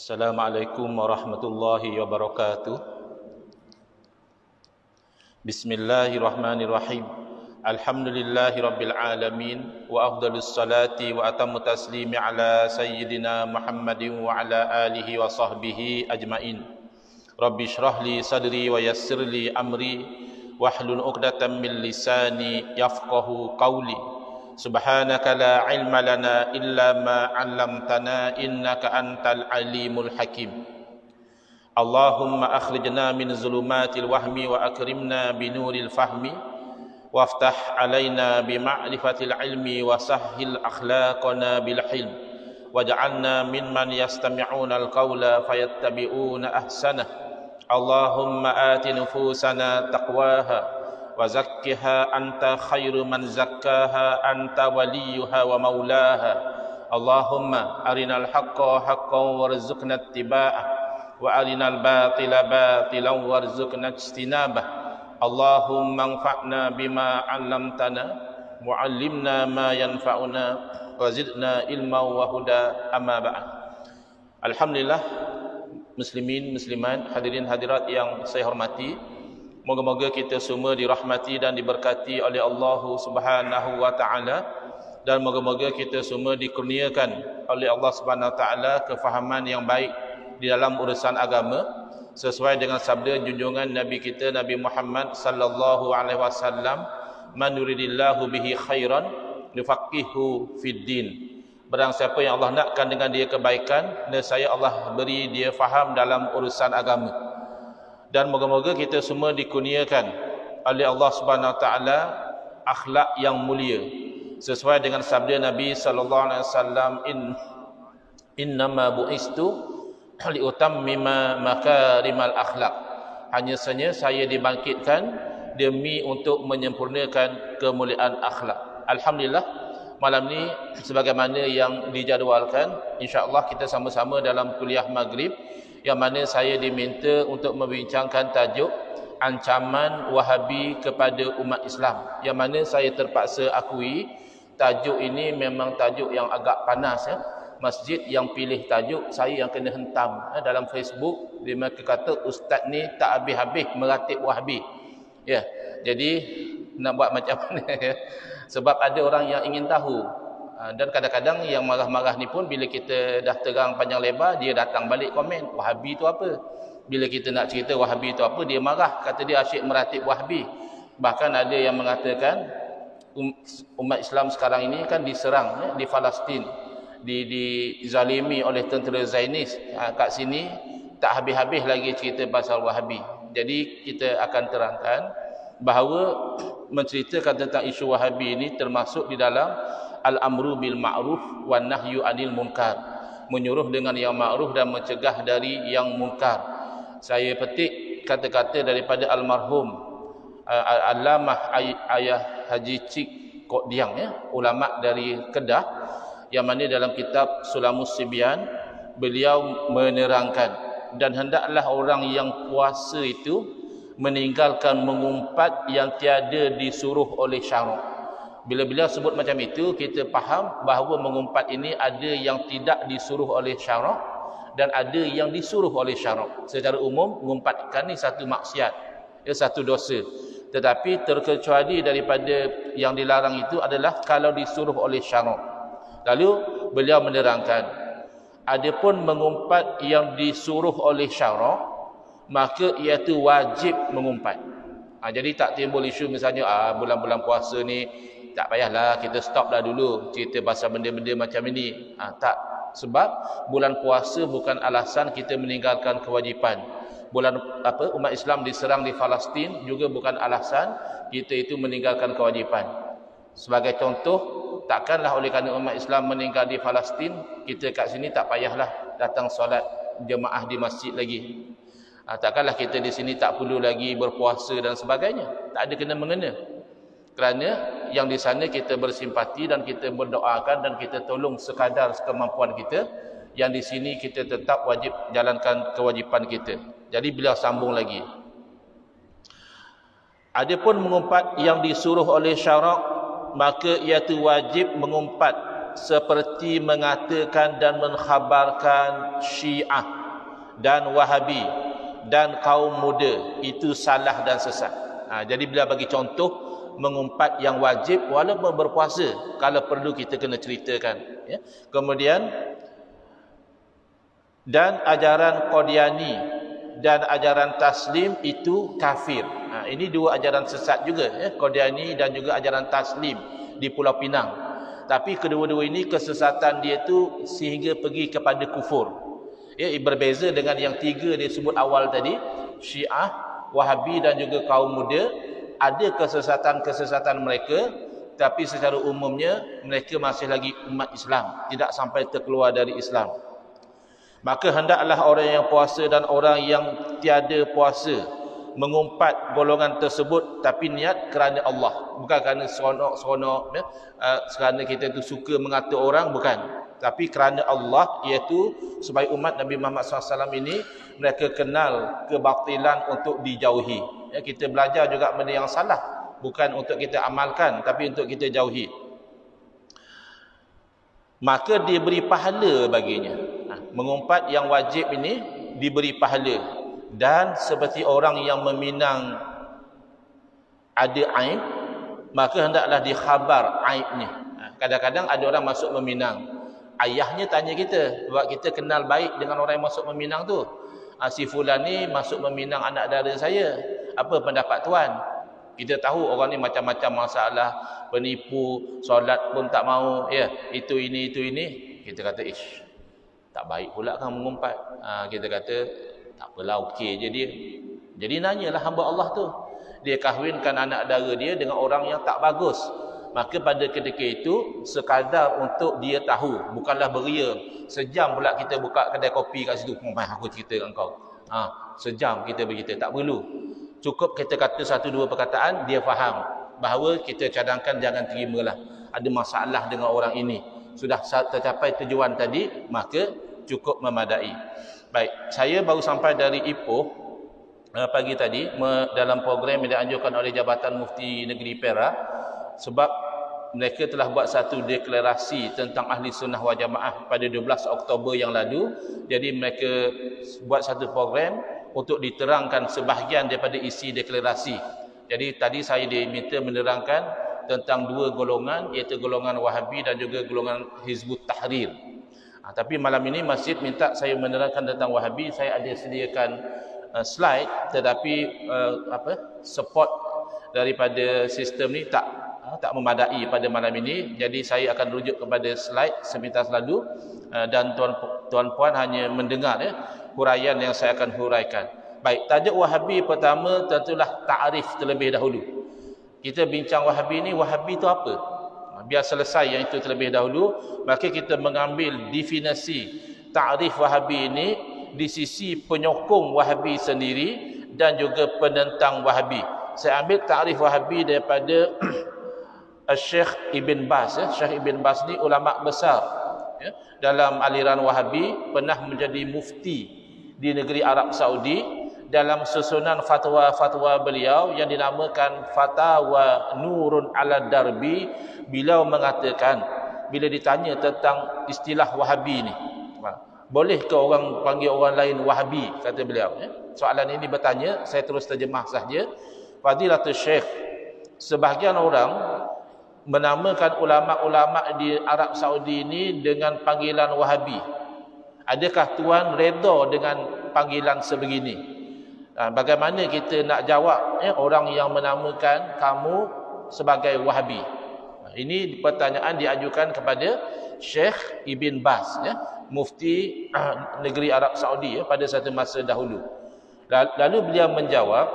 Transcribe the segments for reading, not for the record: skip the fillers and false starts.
Assalamualaikum warahmatullahi wabarakatuh. Bismillahirrahmanirrahim. Alhamdulillahi rabbil alamin. Wa afdalus salati wa atammu taslimi ala sayyidina Muhammadin wa ala alihi wa sahbihi ajmain. Rabbi shrah li sadri wa yassir li amri wahlul 'uqdatam min lisani yafqahu qawli. Subhanaka la ilma lana illa ma 'allamtana innaka antal alimul hakim. Allahumma akhrijna min zulumatil wahmi wa akrimna binuril fahmi waftah alaina bima'rifatil ilmi wa sahhil akhlaqana bil hilm waj'alna mimman yastami'una al-qawla fayattabi'una ahsanah. Allahumma ati nufusana taqwaha wa zakkiha anta khairu man zakkaha anta waliyuha wa maulaha. Allahumma arinal haqqa haqqan warzuqna ittiba'ah wa arinal batila batilan warzuqna ijtinabah. Allahumma anfa'na bima 'allamtana wa 'allimna ma yanfa'una wa zidna ilma wa huda. Amma ba'd. Alhamdulillah, muslimin muslimat, hadirin hadirat yang saya hormati, moga-moga kita semua dirahmati dan diberkati oleh Allah Subhanahu wa taala, dan moga-moga kita semua dikurniakan oleh Allah Subhanahu wa taala kefahaman yang baik di dalam urusan agama sesuai dengan sabda junjungan Nabi kita Nabi Muhammad sallallahu alaihi wasallam, man yuridillahu bihi khairan yufaqihu fid din. Barang siapa yang Allah nakkan dengan dia kebaikan, nescaya Allah beri dia faham dalam urusan agama. Dan moga-moga kita semua dikurniakan oleh Allah Subhanahu wa taala akhlak yang mulia sesuai dengan sabda Nabi sallallahu alaihi wasallam, innama bu'istu liutammima makarimal akhlak. Hanya saja saya dibangkitkan demi untuk menyempurnakan kemuliaan akhlak. Alhamdulillah, malam ni sebagaimana yang dijadualkan, insya-Allah kita sama-sama dalam kuliah maghrib, yang mana saya diminta untuk membincangkan tajuk ancaman Wahabi kepada umat Islam, yang mana saya terpaksa akui tajuk ini memang tajuk yang agak panas ya. Masjid yang pilih tajuk, saya yang kena hentam dalam Facebook. Dia kata ustaz ni tak habis-habis meratib Wahabi ya. Jadi nak buat macam mana ya? Sebab ada orang yang ingin tahu. Dan kadang-kadang yang marah-marah ni pun bila kita dah terang panjang lebar, dia datang balik komen, Wahabi tu apa? Bila kita nak cerita Wahabi tu apa, dia marah, kata dia asyik meratib Wahabi. Bahkan ada yang mengatakan umat Islam sekarang ini kan diserang ya, di Palestin, dizalimi oleh tentera Zionis. Kat sini tak habis-habis lagi cerita pasal Wahabi. Jadi kita akan terangkan bahawa menceritakan tentang isu Wahabi ini termasuk di dalam al-amru bil ma'ruf wan nahyu 'anil munkar, menyuruh dengan yang ma'ruf dan mencegah dari yang munkar. Saya petik kata-kata daripada almarhum Allamah Ayah Haji Cik Kok Diang ya, ulama dari Kedah, yang mana dalam kitab Sulamus Sibyan beliau menerangkan, dan hendaklah orang yang puasa itu meninggalkan mengumpat yang tiada disuruh oleh syarak. Bila beliau sebut macam itu, kita faham bahawa mengumpat ini ada yang tidak disuruh oleh syarak dan ada yang disuruh oleh syarak. Secara umum, mengumpatkan ni satu maksiat, satu dosa. Tetapi terkecuali daripada yang dilarang itu adalah kalau disuruh oleh syarak. Lalu beliau menerangkan, adapun mengumpat yang disuruh oleh syarak, maka iaitu wajib mengumpat. Jadi tak timbul isu misalnya bulan-bulan puasa ni tak payahlah, kita stop dah dulu cerita pasal benda-benda macam ini. Tak, sebab bulan puasa bukan alasan kita meninggalkan kewajipan. Umat Islam diserang di Palestin juga bukan alasan kita itu meninggalkan kewajipan. Sebagai contoh, takkanlah oleh kerana umat Islam meninggal di Palestin, kita kat sini tak payahlah datang solat jemaah di masjid lagi. Takkanlah kita di sini tak perlu lagi berpuasa dan sebagainya. Tak ada kena mengena. Kerana yang di sana kita bersimpati dan kita berdoakan dan kita tolong sekadar kemampuan kita. Yang di sini kita tetap wajib jalankan kewajipan kita. Jadi beliau sambung lagi. Adapun mengumpat yang disuruh oleh syarak, maka iaitu wajib mengumpat seperti mengatakan dan mengkhabarkan Syiah dan Wahabi dan kaum muda itu salah dan sesat. Jadi bila bagi contoh mengumpat yang wajib walaupun berpuasa, kalau perlu kita kena ceritakan, ya. Kemudian dan ajaran Qadiani dan ajaran Taslim itu kafir. Ini dua ajaran sesat juga, ya. Qadiani dan juga ajaran Taslim di Pulau Pinang. Tapi kedua-dua ini kesesatan dia tu sehingga pergi kepada kufur. Ya, berbeza dengan yang tiga dia sebut awal tadi, Syiah, Wahabi dan juga kaum muda, ada kesesatan-kesesatan mereka, tapi secara umumnya mereka masih lagi umat Islam, tidak sampai terkeluar dari Islam. Maka hendaklah orang yang puasa dan orang yang tiada puasa mengumpat golongan tersebut, tapi niat kerana Allah, bukan kerana seronok-seronok, ya? Kerana kita tu suka mengata orang, bukan, tapi kerana Allah, iaitu supaya umat Nabi Muhammad SAW ini mereka kenal kebatilan untuk dijauhi, ya. Kita belajar juga benda yang salah, bukan untuk kita amalkan, tapi untuk kita jauhi. Maka diberi pahala baginya. Mengumpat yang wajib ini diberi pahala. Dan seperti orang yang meminang ada aib, maka hendaklah dikhabar aibnya. Kadang-kadang ada orang masuk meminang, ayahnya tanya kita, sebab kita kenal baik dengan orang yang masuk meminang tu. Si fulan ni masuk meminang anak dara saya, apa pendapat tuan? Kita tahu orang ni macam-macam masalah, penipu, solat pun tak mau, ya, itu ini. Kita kata, ish, tak baik pula kan mengumpat. Kita kata, tak apalah, okey je dia. Jadi nanyalah hamba Allah tu, dia kahwinkan anak dara dia dengan orang yang tak bagus. Maka pada ketika itu sekadar untuk dia tahu, bukanlah beria. Sejam pula kita buka kedai kopi kat situ, aku cerita dengan kau. Sejam kita bercerita, tak perlu. Cukup kita kata satu dua perkataan, dia faham bahawa kita cadangkan jangan terimalah, ada masalah dengan orang ini. Sudah tercapai tujuan tadi, maka cukup memadai. Baik, saya baru sampai dari Ipoh pagi tadi dalam program yang dianjurkan oleh Jabatan Mufti Negeri Perak, sebab mereka telah buat satu deklarasi tentang Ahli Sunnah wal Jamaah pada 12 Oktober yang lalu. Jadi mereka buat satu program untuk diterangkan sebahagian daripada isi deklarasi. Jadi tadi saya diminta menerangkan tentang dua golongan, iaitu golongan Wahabi dan juga golongan Hizbut Tahrir. Tapi malam ini masjid minta saya menerangkan tentang Wahabi. Saya ada sediakan slide, tetapi support daripada sistem ni tak memadai pada malam ini. Jadi saya akan rujuk kepada slide sepintas lalu, dan tuan-puan hanya mendengar, ya, huraian yang saya akan huraikan. Baik, tajuk Wahabi pertama tentulah ta'rif terlebih dahulu. Kita bincang Wahabi ni, Wahabi itu apa? Biar selesai yang itu terlebih dahulu, maka kita mengambil definisi ta'rif Wahabi ini di sisi penyokong Wahabi sendiri dan juga penentang Wahabi. Saya ambil ta'rif Wahabi daripada Syekh Ibn Baz. Syekh Ibn Baz ni ulama besar, ya, dalam aliran Wahabi, pernah menjadi mufti di negeri Arab Saudi. Dalam susunan fatwa-fatwa beliau yang dinamakan Fatawa Nurun ala Darbi, beliau mengatakan, bila ditanya tentang istilah Wahabi ni, boleh ke orang panggil orang lain Wahabi, kata beliau, ya? Soalan ini bertanya, saya terus terjemah sahaja. Fadilatul Syekh, sebahagian orang menamakan ulama-ulama di Arab Saudi ini dengan panggilan Wahabi. Adakah tuan redha dengan panggilan sebegini? Bagaimana kita nak jawab, ya, orang yang menamakan kamu sebagai Wahabi? Ini pertanyaan diajukan kepada Syekh Ibn Baz, ya, mufti negeri Arab Saudi, ya, pada satu masa dahulu. Lalu beliau menjawab,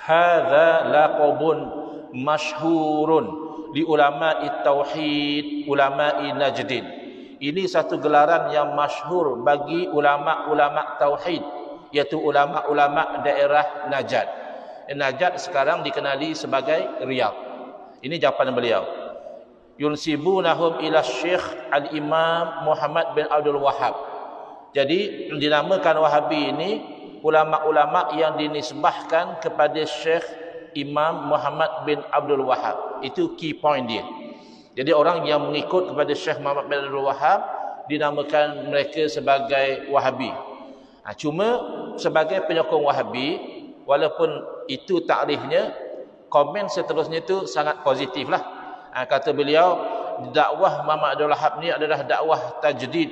hadza laqabun masyhurun li ulama'i tauhid ulama'i najdin. Ini satu gelaran yang masyhur bagi ulama-ulama tauhid, iaitu ulama-ulama daerah Najd. Najd sekarang dikenali sebagai Riyadh. Ini jawapan beliau. Yunsibunahum ila Syekh Al-Imam Muhammad bin Abdul Wahhab. Jadi dinamakan Wahabi ini ulama-ulama yang dinisbahkan kepada Syekh Imam Muhammad bin Abdul Wahhab. Itu key point dia. Jadi orang yang mengikut kepada Syekh Muhammad bin Abdul Wahhab dinamakan mereka sebagai Wahabi. Cuma sebagai penyokong Wahabi, walaupun itu takrifnya, komen seterusnya itu sangat positif lah. Kata beliau, dakwah Muhammad Abdul Wahhab ni adalah dakwah tajdid,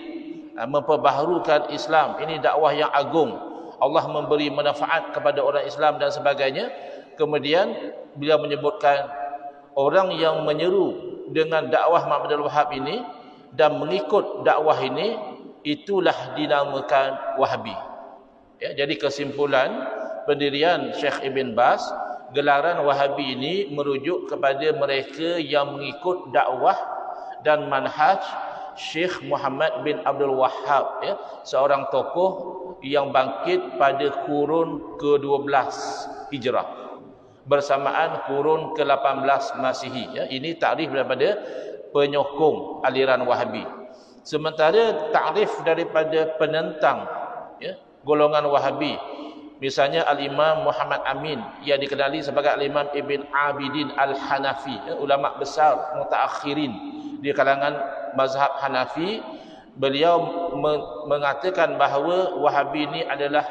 memperbaharukan Islam. Ini dakwah yang agung. Allah memberi manfaat kepada orang Islam dan sebagainya. Kemudian beliau menyebutkan orang yang menyeru dengan dakwah Muhammad Abdul Wahhab ini dan mengikut dakwah ini, itulah dinamakan Wahabi. Ya, jadi kesimpulan pendirian Syekh Ibn Baz, gelaran Wahabi ini merujuk kepada mereka yang mengikut dakwah dan manhaj Syekh Muhammad bin Abdul Wahhab, ya, seorang tokoh yang bangkit pada kurun ke-12 Hijrah bersamaan kurun ke-18 Masihi, ya. Ini takrif daripada penyokong aliran Wahabi. Sementara takrif daripada penentang, ya, golongan Wahabi, misalnya Al-Imam Muhammad Amin yang dikenali sebagai Al-Imam Ibn Abidin Al-Hanafi, ya, ulama besar mutaakhirin di kalangan mazhab Hanafi. Beliau mengatakan bahawa Wahabi ini adalah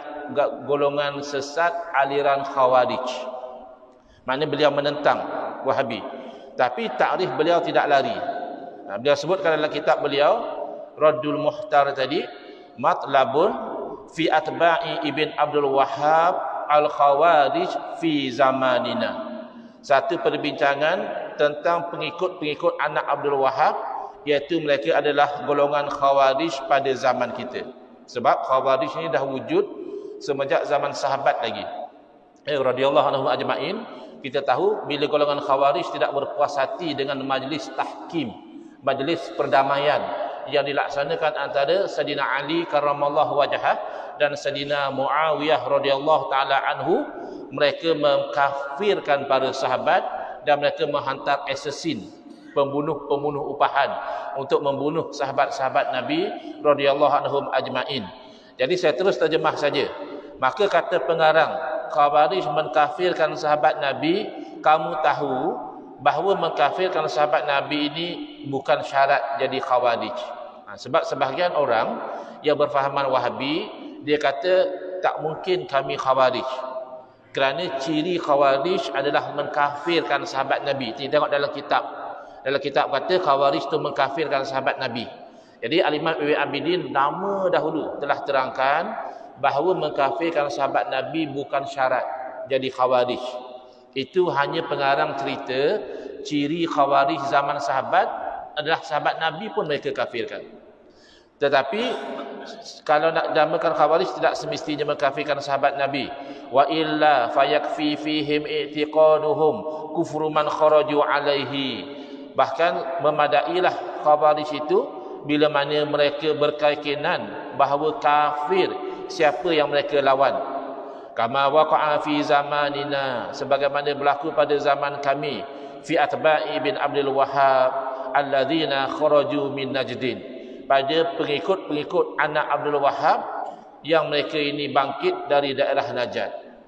golongan sesat aliran Khawarij. Maknanya beliau menentang Wahabi, tapi takrif beliau tidak lari. Beliau sebutkan dalam kitab beliau Raddul Muhtar tadi, matlabun fi atba'i Ibn Abdul Wahhab al-Khawarij fi zamanina. Satu perbincangan tentang pengikut-pengikut anak Abdul Wahhab, iaitu mereka adalah golongan Khawarij pada zaman kita. Sebab Khawarij ini dah wujud semenjak zaman sahabat lagi, radhiyallahu anhum ajma'in. Kita tahu bila golongan Khawarij tidak berpuas hati dengan majlis tahkim, majlis perdamaian yang dilaksanakan antara Sayyidina Ali karramallahu wajhah dan Sayyidina Muawiyah radhiyallahu taala anhu, mereka mengkafirkan para sahabat dan mereka menghantar assassin, pembunuh-pembunuh upahan untuk membunuh sahabat-sahabat Nabi radhiyallahu anhum ajma'in. Jadi saya terus terjemah saja. Maka kata pengarang, Khawarij mengkafirkan sahabat Nabi. Kamu tahu bahawa mengkafirkan sahabat Nabi ini bukan syarat jadi Khawarij. Sebab sebahagian orang yang berfahaman Wahabi, dia kata tak mungkin kami Khawarij, kerana ciri Khawarij adalah mengkafirkan sahabat Nabi. Tengok dalam kitab. Dalam kitab kata Khawarij itu mengkafirkan sahabat Nabi. Jadi Al-Imam Ibn Abidin nama dahulu telah terangkan bahawa mengkafirkan sahabat Nabi bukan syarat jadi Khawarij. Itu hanya pengarang cerita ciri Khawarij zaman sahabat adalah sahabat Nabi pun mereka kafirkan. Tetapi kalau nak namakan Khawarij tidak semestinya mengkafirkan sahabat Nabi. Wa illa fayakfi fihim i'tiqaduhum kufru man kharaju alaihi. Bahkan memadailah Khawarij itu bila mana mereka berkeyakinan bahawa kafir siapa yang mereka lawan. Kama waqa'a fi zamanina, sebagaimana berlaku pada zaman kami, fi atba'i bin Abdul Wahhab alladzina kharaju min Najdin, pada pengikut-pengikut anak Abdul Wahhab yang mereka ini bangkit dari daerah Najd.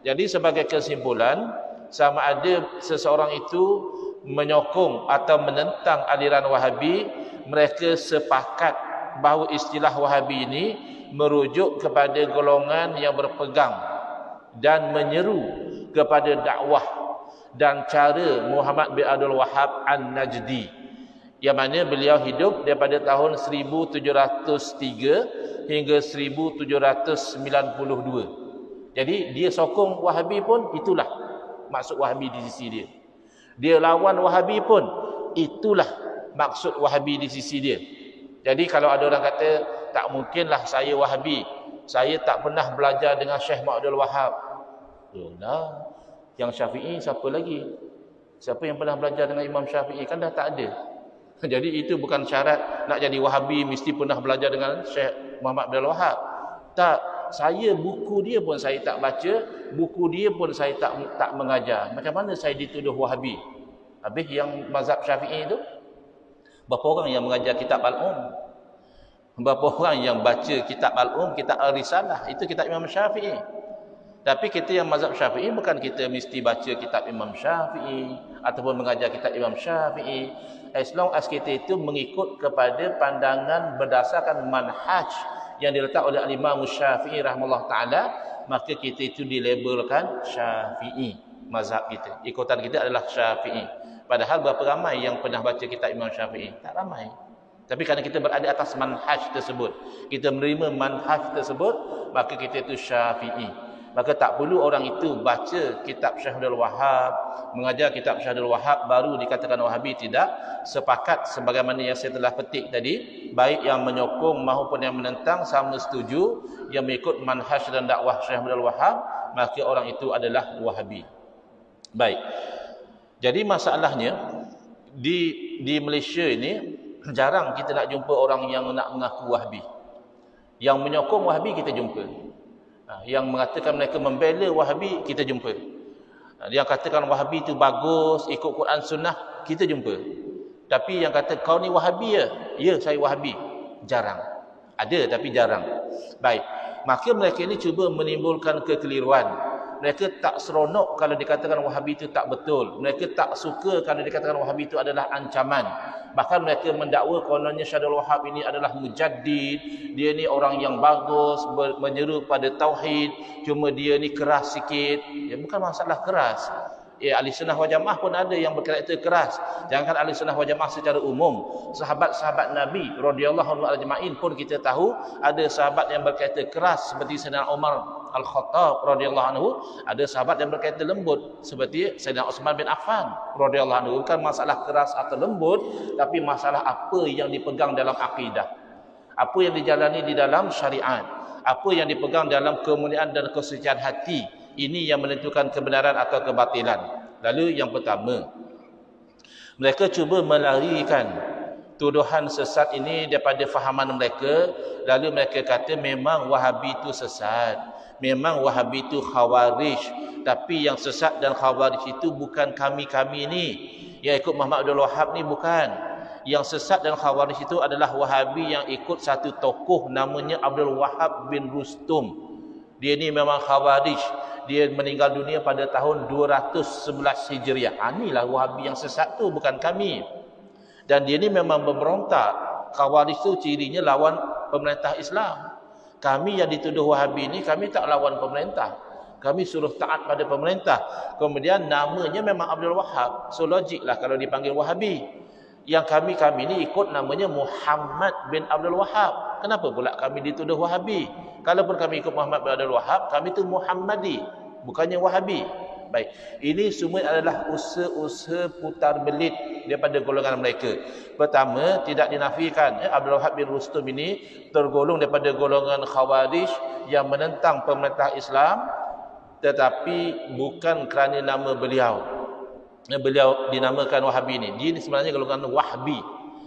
Jadi sebagai kesimpulan, sama ada seseorang itu menyokong atau menentang aliran Wahabi, mereka sepakat bahawa istilah Wahabi ini merujuk kepada golongan yang berpegang dan menyeru kepada dakwah dan cara Muhammad bin Abdul Wahhab An-Najdi, yang mana beliau hidup daripada tahun 1703 hingga 1792. Jadi dia sokong Wahabi pun itulah maksud Wahabi di sisi dia. Dia lawan Wahabi pun itulah maksud Wahabi di sisi dia. Jadi kalau ada orang kata tak mungkinlah saya Wahabi, saya tak pernah belajar dengan Syekh Muhammad Abdul Wahhab. Yalah, yang Syafi'i siapa lagi? Siapa yang pernah belajar dengan Imam Syafi'i? Kan dah tak ada. Jadi itu bukan syarat nak jadi Wahabi mesti pernah belajar dengan Syekh Muhammad Abdul Wahhab. Tak, saya buku dia pun saya tak baca, buku dia pun saya tak mengajar. Macam mana saya dituduh Wahabi? Habis yang mazhab Syafi'i itu, berapa orang yang mengajar kitab Al-Um? Berapa orang yang baca kitab Al-Um, kitab Al-Risalah? Itu kitab Imam Syafi'i. Tapi kita yang mazhab Syafi'i bukan kita mesti baca kitab Imam Syafi'i ataupun mengajar kitab Imam Syafi'i. As long as kita itu mengikut kepada pandangan berdasarkan manhaj yang diletak oleh Imam Syafi'i rahimahullah taala, maka kita itu dilabelkan Syafi'i. Mazhab kita, ikutan kita adalah Syafi'i. Padahal berapa ramai yang pernah baca kitab Imam Syafi'i? Tak ramai. Tapi kerana kita berada atas manhaj tersebut, kita menerima manhaj tersebut, maka kita itu Syafi'i. Maka tak perlu orang itu baca kitab Syekh Abdul Wahhab, mengajar kitab Syekh Abdul Wahhab baru dikatakan Wahabi. Tidak. Sepakat sebagaimana yang saya telah petik tadi, baik yang menyokong maupun yang menentang sama setuju, yang mengikut manhaj dan dakwah Syekh Abdul Wahhab, maka orang itu adalah Wahabi. Baik. Jadi masalahnya di Malaysia ini jarang kita nak jumpa orang yang nak mengaku Wahabi. Yang menyokong Wahabi kita jumpa. Yang mengatakan mereka membela Wahabi kita jumpa. Yang katakan Wahabi itu bagus, ikut Quran Sunnah kita jumpa. Tapi yang kata kau ni Wahabi ya? Ya, saya Wahabi. Jarang. Ada tapi jarang. Baik. Maka mereka ini cuba menimbulkan kekeliruan. Mereka tak seronok kalau dikatakan Wahabi itu tak betul. Mereka tak suka kalau dikatakan Wahabi itu adalah ancaman. Bahkan mereka mendakwa kononnya Syekh Abdul Wahhab ini adalah mujaddid, dia ni orang yang bagus, menyeru pada tauhid, cuma dia ni keras sikit. Ya, bukan masalah keras. Ahli sunnah wal jamaah pun ada yang berkarakter keras. Jangankan ahli sunnah wal jamaah secara umum, sahabat-sahabat Nabi radhiyallahu anhum ajma'in pun kita tahu ada sahabat yang berkarakter keras seperti Sayyidina Umar Al-Khattab radhiyallahu anhu, ada sahabat yang berkarakter lembut seperti Sayyidina Utsman bin Affan radhiyallahu anhu. Bukan masalah keras atau lembut, tapi masalah apa yang dipegang dalam akidah, apa yang dijalani di dalam syariat, apa yang dipegang dalam kemuliaan dan kesucian hati. Ini yang menentukan kebenaran atau kebatilan. Lalu yang pertama, mereka cuba melarikan tuduhan sesat ini daripada fahaman mereka. Lalu mereka kata memang Wahabi itu sesat, memang Wahabi itu Khawarij. Tapi yang sesat dan Khawarij itu bukan kami-kami ni yang ikut Muhammad Abdul Wahhab ni, bukan. Yang sesat dan Khawarij itu adalah Wahabi yang ikut satu tokoh namanya Abdul Wahhab bin Rustum. Dia ni memang Khawarij. Dia meninggal dunia pada tahun 211 Hijriah. Inilah Wahabi yang sesat tu, bukan kami. Dan dia ni memang memberontak. Khawarij tu cirinya lawan pemerintah Islam. Kami yang dituduh Wahabi ni, kami tak lawan pemerintah. Kami suruh taat pada pemerintah. Kemudian namanya memang Abdul Wahhab. So logik lah kalau dipanggil Wahabi. Yang kami ni ikut namanya Muhammad bin Abdul Wahhab. Kenapa pula kami dituduh Wahabi? Kalaupun kami ikut Muhammad bin Abdul Wahhab, kami itu Muhammadi, bukannya Wahabi. Baik, ini semua adalah usaha-usaha putar belit daripada golongan mereka. Pertama, tidak dinafikan Abdul Wahhab bin Rustum ini tergolong daripada golongan Khawarij yang menentang pemerintah Islam, tetapi bukan kerana nama beliau. Beliau dinamakan Wahabi ini. Dia sebenarnya golongan Wahbi.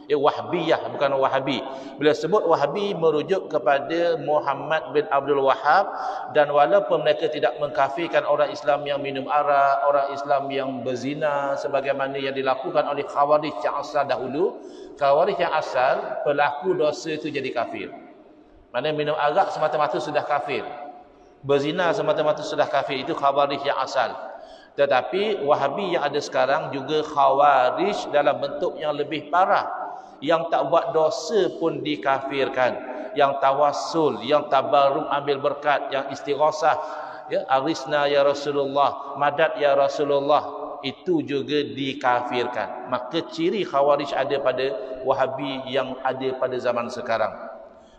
Wahbiyah, bukan Wahabi. Bila sebut Wahabi merujuk kepada Muhammad bin Abdul Wahhab. Dan walaupun mereka tidak mengkafirkan orang Islam yang minum arak, orang Islam yang berzina sebagaimana yang dilakukan oleh Khawarij yang asal dahulu, Khawarij yang asal pelaku dosa itu jadi kafir. Mana minum arak semata-mata sudah kafir, berzina semata-mata sudah kafir. Itu Khawarij yang asal. Tetapi Wahabi yang ada sekarang juga Khawarij dalam bentuk yang lebih parah. Yang tak buat dosa pun dikafirkan. Yang tawassul, yang tabarruk ambil berkat, yang istighasah, ya, arisna ya Rasulullah, madad ya Rasulullah, itu juga dikafirkan. Maka ciri Khawarij ada pada Wahabi yang ada pada zaman sekarang.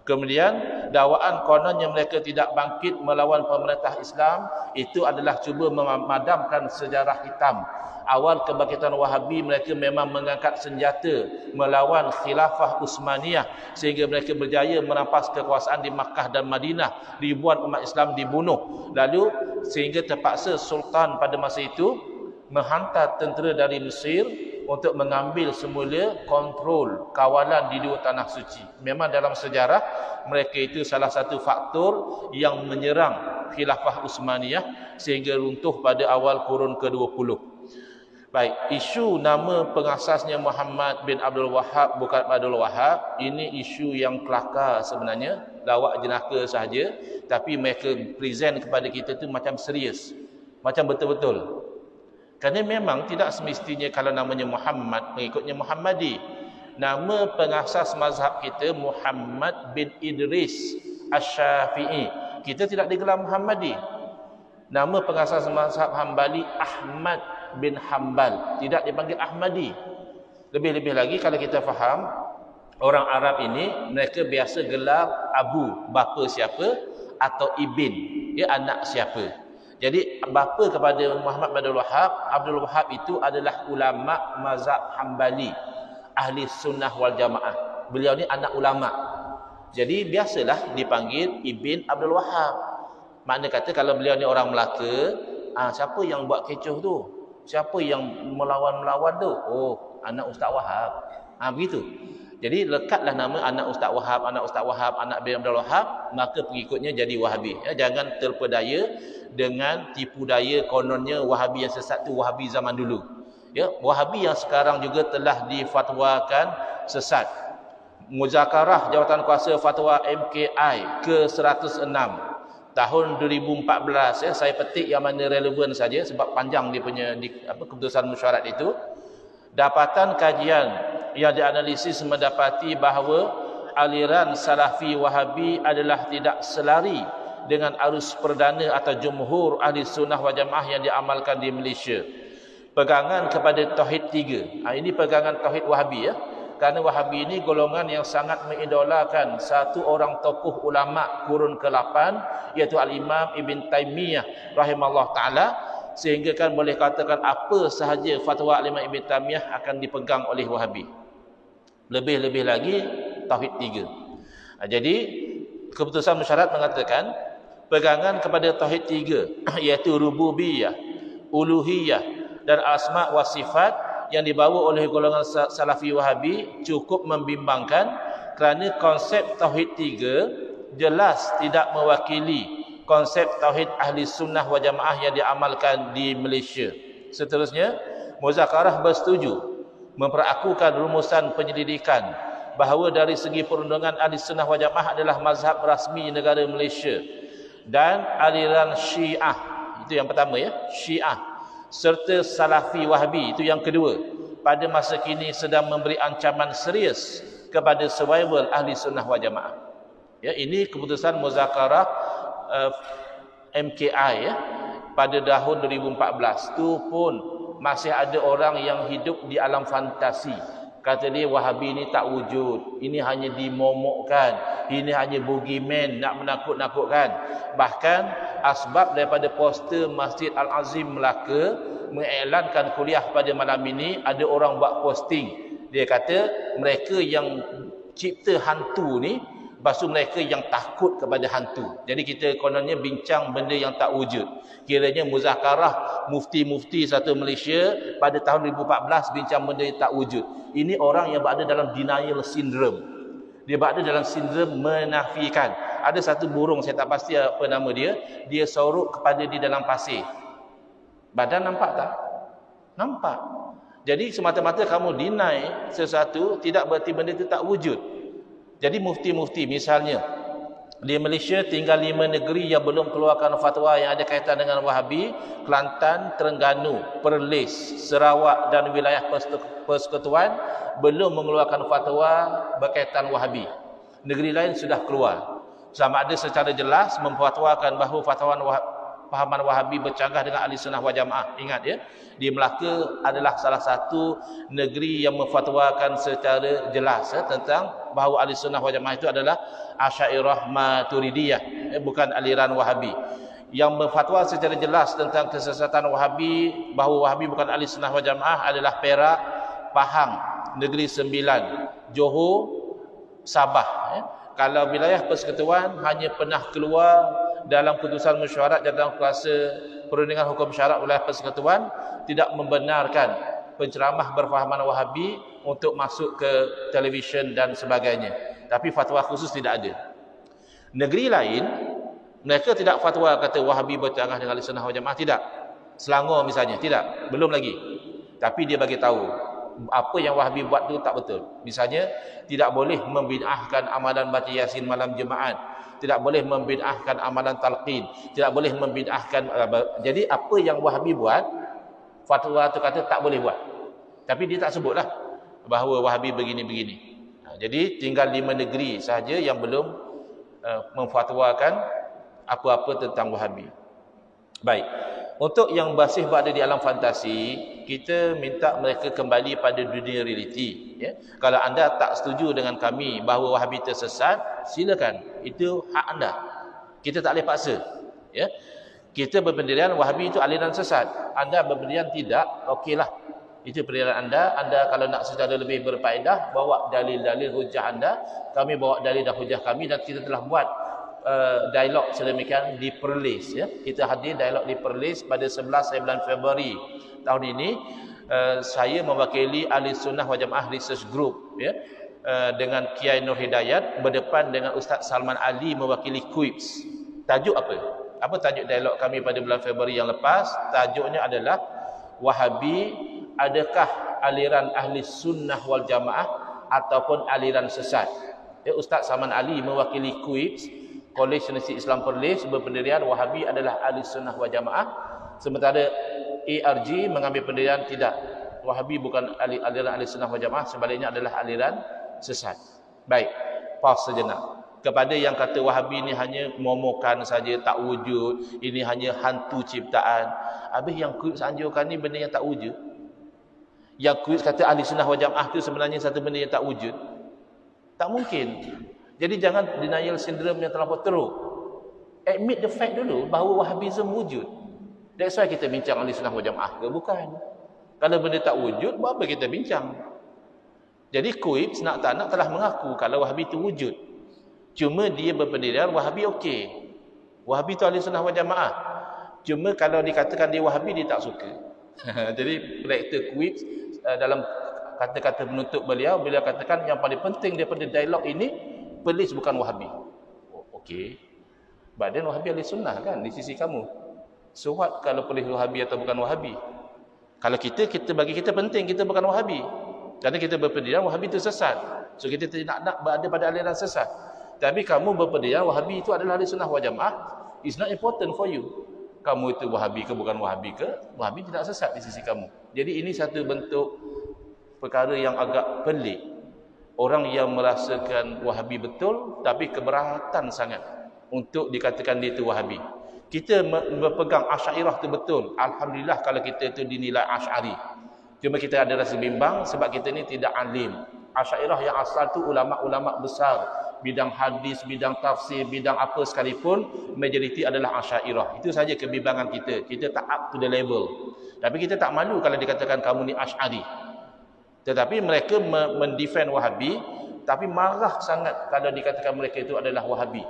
Kemudian dakwaan kononnya mereka tidak bangkit melawan pemerintah Islam, itu adalah cuba memadamkan sejarah hitam. Awal kebangkitan Wahabi, mereka memang mengangkat senjata melawan khilafah Utsmaniyah sehingga mereka berjaya merampas kekuasaan di Makkah dan Madinah. Ribuan umat Islam dibunuh. Lalu sehingga terpaksa sultan pada masa itu menghantar tentera dari Mesir untuk mengambil semula kontrol kawalan di dua tanah suci. Memang dalam sejarah mereka itu salah satu faktor yang menyerang khilafah Utsmaniyah sehingga runtuh pada awal kurun ke-20. Baik, isu nama pengasasnya Muhammad bin Abdul Wahab bukan Abdul Wahab, ini isu yang kelakar sebenarnya, lawak jenaka sahaja, tapi mereka present kepada kita tu macam serius, macam betul-betul. Kerana memang tidak semestinya kalau namanya Muhammad, pengikutnya Muhammadi. Nama pengasas mazhab kita Muhammad bin Idris Asy-Syafi'i. Kita tidak digelar Muhammadi. Nama pengasas mazhab Hambali Ahmad bin Hanbal, tidak dipanggil Ahmadi. Lebih-lebih lagi kalau kita faham, orang Arab ini mereka biasa gelar abu, bapa siapa, atau ibn, dia anak siapa. Jadi bapa kepada Muhammad bin Abdul Wahab itu adalah ulama mazhab Hambali, ahli sunnah wal jamaah. Beliau ni anak ulama. Jadi biasalah dipanggil Ibn Abdul Wahab. Makna kata kalau beliau ni orang Melaka, siapa yang buat kecoh tu? Siapa yang melawan-melawan tu? Oh, anak Ustaz Wahab. Begitu. Jadi lekatlah nama anak Ustaz Wahab, anak bin Abdul Wahab, maka pengikutnya jadi Wahabi. Jangan terpedaya dengan tipu daya kononnya Wahabi yang sesat tu Wahabi zaman dulu. Wahabi yang sekarang juga telah difatwakan sesat. Muzakarah Jawatan Kuasa Fatwa MKI ke-106 tahun 2014, saya petik yang mana relevan saja sebab panjang dia punya keputusan mesyuarat itu. Dapatan kajian yang dianalisis mendapati bahawa aliran Salafi Wahabi adalah tidak selari dengan arus perdana atau jumhur ahli sunnah wal jamaah yang diamalkan di Malaysia. Pegangan kepada Tauhid 3. Ini pegangan Tauhid Wahabi Kerana Wahabi ini golongan yang sangat mengidolakan satu orang tokoh ulama kurun ke-8, iaitu Al-Imam Ibn Taymiyah rahimahullah ta'ala, sehingga kan boleh katakan apa sahaja fatwa Al-Imam Ibn Taymiyah akan dipegang oleh Wahabi. Lebih-lebih lagi Tauhid 3. Jadi keputusan mesyuarat mengatakan pegangan kepada Tauhid 3, iaitu Rububiyah, Uluhiyah dan Asma' wa Sifat yang dibawa oleh golongan Salafi Wahabi cukup membimbangkan, kerana konsep Tauhid 3 jelas tidak mewakili konsep Tauhid Ahli Sunnah wal Jamaah yang diamalkan di Malaysia. Seterusnya, Muzakarah bersetuju memperakukan rumusan penyelidikan bahawa dari segi perundungan Ahli Sunnah wal Jamaah adalah mazhab rasmi negara Malaysia, dan aliran Syiah, itu yang pertama Syiah, serta Salafi Wahabi, itu yang kedua, pada masa kini sedang memberi ancaman serius kepada survival Ahli Sunnah wal Jamaah. Ini keputusan Muzakarah MKI pada tahun 2014. Tu pun masih ada orang yang hidup di alam fantasi. Kata dia Wahabi ini tak wujud, ini hanya dimomokkan, ini hanya boogeyman, nak menakut-nakutkan. Bahkan asbab daripada poster Masjid Al-Azim Melaka mengiklankan kuliah pada malam ini, ada orang buat posting. Dia kata mereka yang cipta hantu ni, lepas tu mereka yang takut kepada hantu. Jadi kita kononnya bincang benda yang tak wujud. Kiranya muzakarah mufti-mufti satu Malaysia pada tahun 2014 bincang benda yang tak wujud. Ini orang yang berada dalam denial syndrome. Dia berada dalam sindrom menafikan. Ada satu burung, saya tak pasti apa nama dia, dia sorok kepada di dalam pasir. Badan nampak tak? Nampak. Jadi semata-mata kamu deny sesuatu, tidak berarti benda itu tak wujud. Jadi mufti-mufti misalnya di Malaysia tinggal 5 negeri yang belum keluarkan fatwa yang ada kaitan dengan Wahabi: Kelantan, Terengganu, Perlis, Sarawak dan wilayah Persekutuan belum mengeluarkan fatwa berkaitan Wahabi. Negeri lain sudah keluar. Sama ada secara jelas memfatwakan bahawa pahaman Wahabi bercanggah dengan Ahli Sunnah wal Jamaah. Ingat di Melaka adalah salah satu negeri yang memfatwakan secara jelas tentang bahawa Ahli Sunnah wal Jamaah itu adalah Asy'ariyah Maturidiyah, bukan aliran Wahabi. Yang memfatwa secara jelas tentang kesesatan Wahabi, bahawa Wahabi bukan Ahli Sunnah wal Jamaah, adalah Perak, Pahang, Negeri Sembilan, Johor, Sabah. Kalau wilayah Persekutuan hanya pernah keluar dalam keputusan mesyuarat Jawatan Kuasa Perundingan Hukum Syarak wilayah Persekutuan tidak membenarkan penceramah berfahaman Wahabi untuk masuk ke televisyen dan sebagainya. Tapi fatwa khusus tidak ada. Negeri lain mereka tidak fatwa kata Wahabi bercanggah dengan Ahli Sunnah wal Jamaah, tidak. Selangor misalnya tidak, belum lagi. Tapi dia bagi tahu apa yang Wahabi buat tu tak betul. Misalnya, tidak boleh membid'ahkan amalan baca Yasin malam Jumaat, tidak boleh membid'ahkan amalan talqin, tidak boleh membid'ahkan. Jadi apa yang Wahabi buat, fatwa tu kata tak boleh buat. Tapi dia tak sebutlah bahawa Wahabi begini-begini. Jadi tinggal 5 negeri sahaja yang belum memfatwakan apa-apa tentang Wahabi. Baik. Untuk yang masih berada di alam fantasi, kita minta mereka kembali pada dunia realiti. Ya. Kalau anda tak setuju dengan kami bahawa Wahabi tersesat, silakan. Itu hak anda. Kita tak boleh paksa. Ya. Kita berpendirian Wahabi itu aliran sesat. Anda berpendirian tidak, okeylah. Itu pendirian anda. Anda kalau nak secara lebih berfaedah, bawa dalil-dalil hujah anda. Kami bawa dalil dan hujah kami, dan kita telah buat dialog sedemikian di Perlis. Ya. Kita hadir dialog di Perlis pada 11-19 Februari tahun ini. Saya mewakili Ahli Sunnah wal Jamaah Research Group, ya, dengan Kiai Nur Hidayat berdepan dengan Ustaz Salman Ali mewakili QIPS. Tajuk apa? Apa tajuk dialog kami pada bulan Februari yang lepas? Tajuknya adalah Wahabi, adakah aliran Ahli Sunnah wal Jamaah ataupun aliran sesat? Ya, Ustaz Salman Ali mewakili QIPS, Kolej Universiti Islam Perlis, berpendirian Wahabi adalah Ahli Sunnah wal Jamaah. Sementara ARG mengambil pendirian tidak, Wahabi bukan aliran Ahli Sunnah wal Jamaah, sebaliknya adalah aliran sesat. Baik, pause sejenak. Kepada yang kata Wahabi ini hanya momokan saja, tak wujud, ini hanya hantu ciptaan. Habis yang QIPS anjurkan ni benda yang tak wujud. Yang QIPS kata Ahli Sunnah wal Jamaah itu sebenarnya satu benda yang tak wujud. Tak mungkin. Jadi jangan denial syndrome yang terlalu teruk. Admit the fact dulu bahawa Wahabism wujud. That's why kita bincang Ahli Sunnah wal Jamaah ke? Bukan. Kalau benda tak wujud, buat apa kita bincang? Jadi QIPS nak tak nak telah mengaku kalau Wahabi itu wujud. Cuma dia berpendirian Wahabi okey. Wahabi itu Ahli Sunnah wal Jamaah. Cuma kalau dikatakan dia Wahabi, dia tak suka. Jadi rektor QIPS dalam kata-kata penutup beliau katakan yang paling penting daripada dialog ini, Perlis bukan Wahabi. Okey. Badan Wahabi Ahli Sunnah kan di sisi kamu. So what kalau Perlis Wahabi atau bukan Wahabi? Kalau kita bagi kita penting kita bukan Wahabi. Kerana kita berpendirian Wahabi itu sesat. So kita tidak nak berada pada aliran sesat. Tapi kamu berpendirian Wahabi itu adalah Ahli Sunnah wal Jamaah, it's not important for you. Kamu itu Wahabi ke bukan Wahabi ke? Wahabi tidak sesat di sisi kamu. Jadi ini satu bentuk perkara yang agak pelik. Orang yang merasakan Wahabi betul, tapi keberatan sangat untuk dikatakan dia itu Wahabi. Kita berpegang Asy'ariyah itu betul. Alhamdulillah kalau kita itu dinilai Asy'ari. Cuma kita ada rasa bimbang sebab kita ni tidak alim. Asy'ariyah yang asal tu ulama-ulama besar, bidang hadis, bidang tafsir, bidang apa sekalipun, majoriti adalah Asy'ariyah. Itu saja kebimbangan kita. Kita tak up to the level. Tapi kita tak malu kalau dikatakan kamu ni Asy'ari. Tetapi mereka mendefend Wahabi, tapi marah sangat kalau dikatakan mereka itu adalah Wahabi.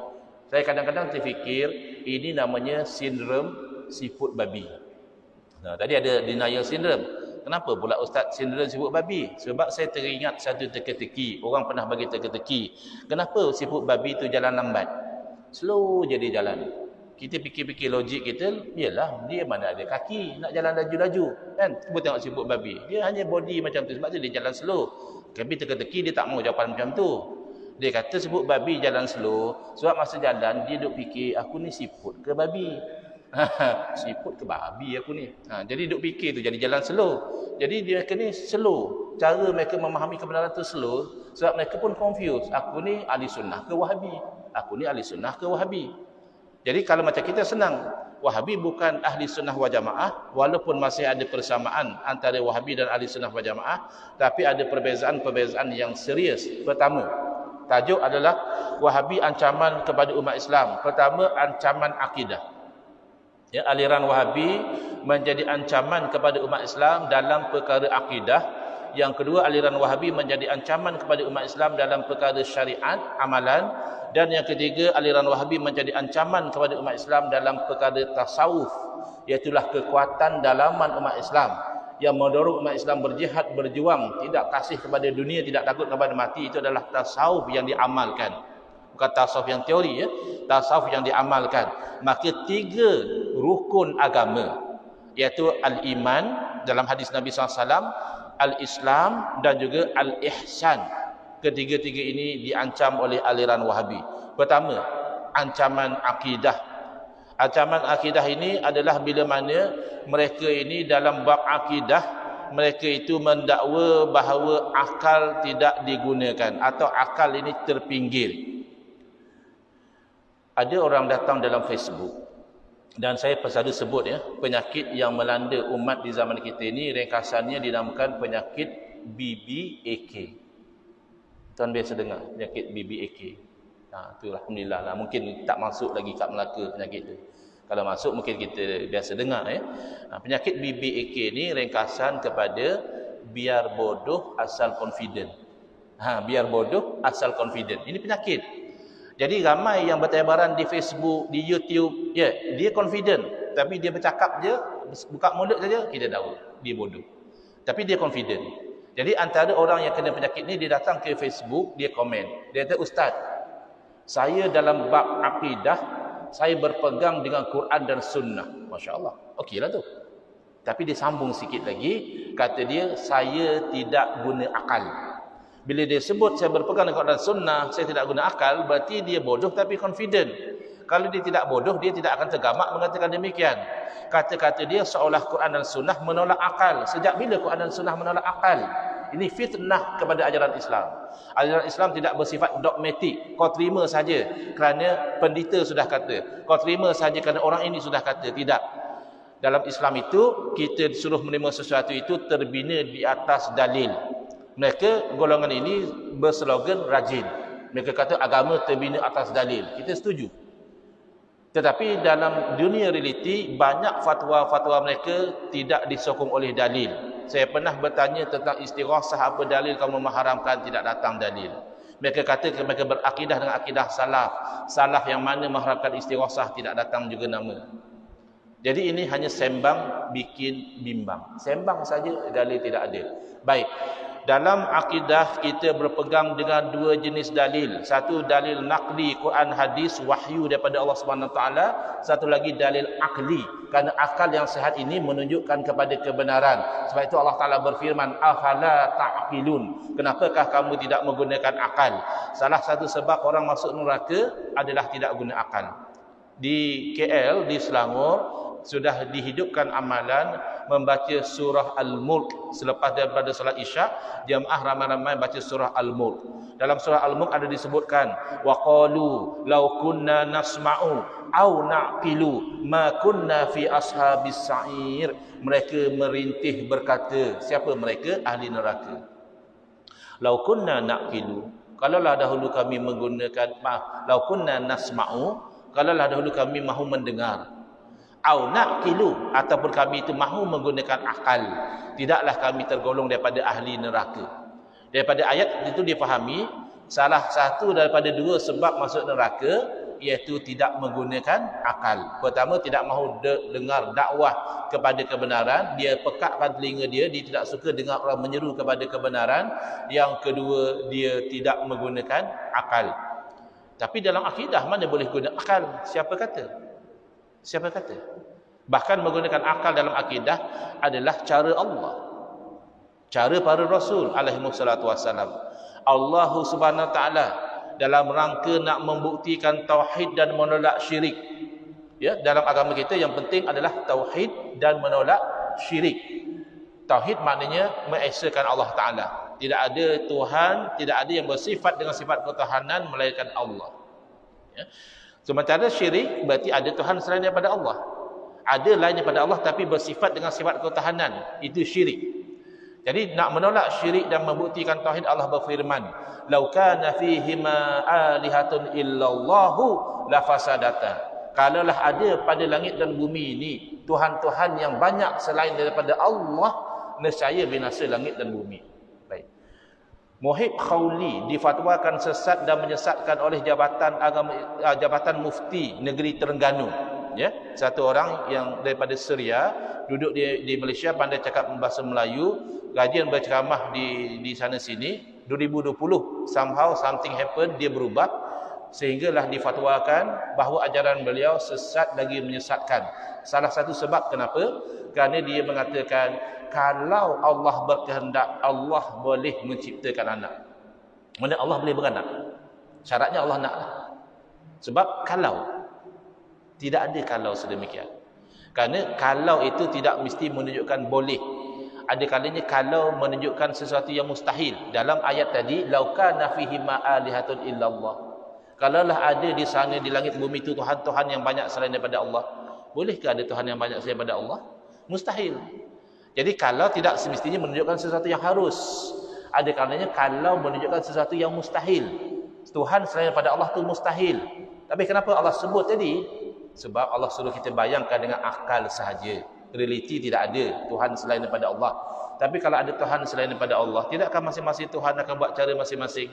Saya kadang-kadang terfikir ini namanya sindrom siput babi. Nah, tadi ada denial syndrome. Kenapa pula Ustaz sindrom siput babi? Sebab saya teringat satu teka-teki. Orang pernah bagi teka-teki. Kenapa siput babi itu jalan lambat? Slow jadi jalan. Kita fikir-fikir logik kita, yalah dia mana ada kaki nak jalan laju-laju kan. Cuba tengok siput babi, dia hanya body macam tu, sebab tu dia jalan slow. Tapi teka-teki dia tak mau jawapan macam tu. Dia kata siput babi jalan slow sebab masa jalan dia duk fikir, aku ni siput ke babi? Siput ke babi aku ni? Jadi duk fikir tu jadi jalan slow. Jadi dia kena slow. Cara mereka memahami kebenaran tu slow sebab mereka pun confused. Aku ni Ahli Sunnah ke Wahabi? Aku ni Ahli Sunnah ke Wahabi? Jadi kalau macam kita senang, Wahabi bukan Ahli Sunnah wal Jamaah, walaupun masih ada persamaan antara Wahabi dan Ahli Sunnah wal Jamaah, tapi ada perbezaan-perbezaan yang serius. Pertama, tajuk adalah Wahabi ancaman kepada umat Islam. Pertama, ancaman akidah. Ya, aliran Wahabi menjadi ancaman kepada umat Islam dalam perkara akidah. Yang kedua, aliran Wahabi menjadi ancaman kepada umat Islam dalam perkara syariat, amalan. Dan yang ketiga, aliran Wahabi menjadi ancaman kepada umat Islam dalam perkara tasawuf, iaitulah kekuatan dalaman umat Islam yang mendorong umat Islam berjihad, berjuang, tidak kasih kepada dunia, tidak takut kepada mati. Itu adalah tasawuf yang diamalkan, bukan tasawuf yang teori, ya. Tasawuf yang diamalkan. Maka 3 rukun agama, iaitu al-iman dalam hadis Nabi SAW, al-Islam dan juga al-ihsan. Ketiga-tiga ini diancam oleh aliran Wahabi. Pertama, ancaman akidah. Ancaman akidah ini adalah bila mana mereka ini dalam bab akidah, mereka itu mendakwa bahawa akal tidak digunakan atau akal ini terpinggir. Ada orang datang dalam Facebook, dan saya selalu sebut ya, penyakit yang melanda umat di zaman kita ini ringkasannya dinamakan penyakit BBAK. Tuan biasa dengar penyakit BBAK. Itu alhamdulillah lah, mungkin tak masuk lagi kat Melaka penyakit itu. Kalau masuk mungkin kita biasa dengar ya. Penyakit BBAK ni ringkasan kepada biar bodoh asal confident. Biar bodoh asal confident. Ini penyakit. Jadi ramai yang bertebaran di Facebook, di YouTube, ya, dia confident, tapi dia bercakap je, buka mulut saja kita tahu dia bodoh. Tapi dia confident. Jadi antara orang yang kena penyakit ni, dia datang ke Facebook, dia komen. Dia kata, "Ustaz, saya dalam bab akidah, saya berpegang dengan Quran dan Sunnah." Masya-Allah. Okeylah tu. Tapi dia sambung sikit lagi, kata dia, "Saya tidak guna akal." Bila dia sebut saya berpegang dengan Quran dan Sunnah, saya tidak guna akal, berarti dia bodoh tapi confident. Kalau dia tidak bodoh, dia tidak akan tergamak mengatakan demikian. Kata-kata dia seolah Quran dan Sunnah menolak akal. Sejak bila Quran dan Sunnah menolak akal? Ini fitnah kepada ajaran Islam. Ajaran Islam tidak bersifat dogmatik. Kau terima saja kerana pendeta sudah kata. Kau terima saja kerana orang ini sudah kata. Tidak. Dalam Islam itu, kita disuruh menerima sesuatu itu terbina di atas dalil. Mereka golongan ini berslogan rajin. Mereka kata agama terbina atas dalil. Kita setuju. Tetapi dalam dunia realiti, banyak fatwa-fatwa mereka tidak disokong oleh dalil. Saya pernah bertanya tentang istighasah, apa dalil kamu mengharamkan, tidak datang dalil. Mereka kata mereka berakidah dengan akidah salaf. Salaf yang mana mengharamkan istighasah, tidak datang juga nama. Jadi ini hanya sembang bikin bimbang. Sembang saja, dalil tidak ada. Baik. Dalam akidah kita berpegang dengan dua jenis dalil. Satu dalil naqli, Quran hadis wahyu daripada Allah Subhanahu taala, satu lagi dalil akli. Kerana akal yang sihat ini menunjukkan kepada kebenaran. Sebab itu Allah Taala berfirman, "Afala ta'qilun?" Kenapakah kamu tidak menggunakan akal? Salah satu sebab orang masuk neraka adalah tidak guna akal. Di KL, di Selangor, sudah dihidupkan amalan membaca surah Al-Mulk selepas daripada solat Isyak. Jemaah ramai-ramai baca surah Al-Mulk. Dalam surah Al-Mulk ada disebutkan, wa qalu law kunna nasma'u aw naqilu ma kunna fi ashabis sa'ir. Mereka merintih berkata, siapa mereka? Ahli neraka. Law kunna naqilu, kalaulah dahulu kami menggunakan, law kunna nasma'u, kalaulah dahulu kami mahu mendengar, au naqilu, ataupun kami itu mahu menggunakan akal, tidaklah kami tergolong daripada ahli neraka. Daripada ayat itu difahami salah satu daripada dua sebab masuk neraka, iaitu tidak menggunakan akal. Pertama, tidak mahu dengar dakwah kepada kebenaran, dia pekakkan telinga dia tidak suka dengar orang menyeru kepada kebenaran. Yang kedua, dia tidak menggunakan akal. Tapi dalam akidah mana boleh guna akal? Siapa kata? Siapa kata? Bahkan menggunakan akal dalam akidah adalah cara Allah, cara para Rasul alaihi wassalatu wassalam. Allah Subhanahu wa taala dalam rangka nak membuktikan tauhid dan menolak syirik. Ya, dalam agama kita yang penting adalah tauhid dan menolak syirik. Tauhid maknanya mengesakan Allah Taala. Tidak ada Tuhan, tidak ada yang bersifat dengan sifat ketuhanan melainkan Allah. Ya. Sementara syirik berarti ada Tuhan selain daripada Allah. Ada lain daripada Allah tapi bersifat dengan sifat ketuhanan. Itu syirik. Jadi nak menolak syirik dan membuktikan tauhid, Allah berfirman, "Lau kana fihima alihatun illallahu lafasadata." Kalaulah ada pada langit dan bumi ini Tuhan-Tuhan yang banyak selain daripada Allah, nescaya binasa langit dan bumi. Baik. Muhib Khawli difatwakan sesat dan menyesatkan oleh Jabatan Mufti Negeri Terengganu. Ya, satu orang yang daripada Syria, duduk di Malaysia, pandai cakap bahasa Melayu, rajin berceramah di sana sini. 2020 somehow something happened, dia berubah. Sehinggalah difatwakan bahawa ajaran beliau sesat lagi menyesatkan. Salah satu sebab kenapa? Kerana dia mengatakan kalau Allah berkehendak, Allah boleh menciptakan anak. Mana Allah boleh beranak? Syaratnya Allah nak. Sebab kalau tidak ada kalau sedemikian. Kerana kalau itu tidak mesti menunjukkan boleh. Ada kalanya kalau menunjukkan sesuatu yang mustahil. Dalam ayat tadi, laukana fihi ma'alihatun illallah. Kalaulah ada di sana di langit bumi itu Tuhan-Tuhan yang banyak selain daripada Allah. Bolehkah ada Tuhan yang banyak selain daripada Allah? Mustahil. Jadi kalau tidak semestinya menunjukkan sesuatu yang harus. Ada kalanya kalau menunjukkan sesuatu yang mustahil. Tuhan selain daripada Allah itu mustahil. Tapi kenapa Allah sebut tadi? Sebab Allah suruh kita bayangkan dengan akal sahaja. Realiti tidak ada Tuhan selain daripada Allah. Tapi kalau ada Tuhan selain daripada Allah, tidakkah masing-masing Tuhan akan buat cara masing-masing?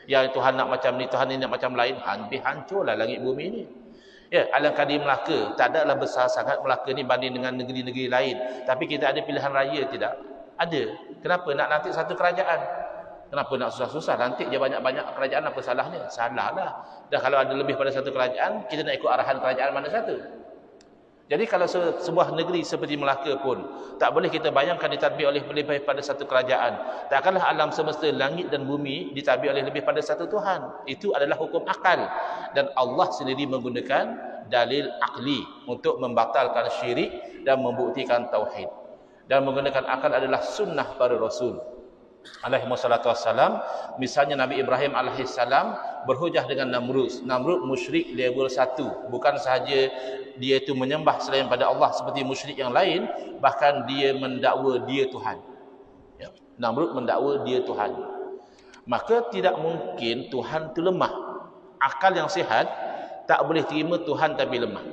Yang Tuhan nak macam ni, Tuhan ni nak macam lain. Hampir hancurlah langit bumi ni. Ya, alangkah di Melaka, tak adalah besar sangat Melaka ni banding dengan negeri-negeri lain. Tapi kita ada pilihan raya tidak? Ada. Kenapa nak lantik satu kerajaan? Kenapa nak susah-susah? Lantik je banyak-banyak kerajaan, apa salahnya? Salah lah. Dah kalau ada lebih pada satu kerajaan, kita nak ikut arahan kerajaan mana satu? Jadi kalau sebuah negeri seperti Melaka pun tak boleh kita bayangkan ditadbir oleh lebih pada satu kerajaan. Takkanlah alam semesta langit dan bumi ditadbir oleh lebih pada satu Tuhan. Itu adalah hukum akal. Dan Allah sendiri menggunakan dalil akli untuk membatalkan syirik dan membuktikan tauhid. Dan menggunakan akal adalah sunnah para Rasul alaihi wassalatu wassalam. Misalnya Nabi Ibrahim alaihi salam berhujah dengan Namrud. Namrud musyrik level 1. Bukan sahaja dia itu menyembah selain pada Allah seperti musyrik yang lain, bahkan dia mendakwa dia Tuhan. Ya. Namrud mendakwa dia Tuhan. Maka tidak mungkin Tuhan itu lemah. Akal yang sihat tak boleh terima Tuhan tapi lemah.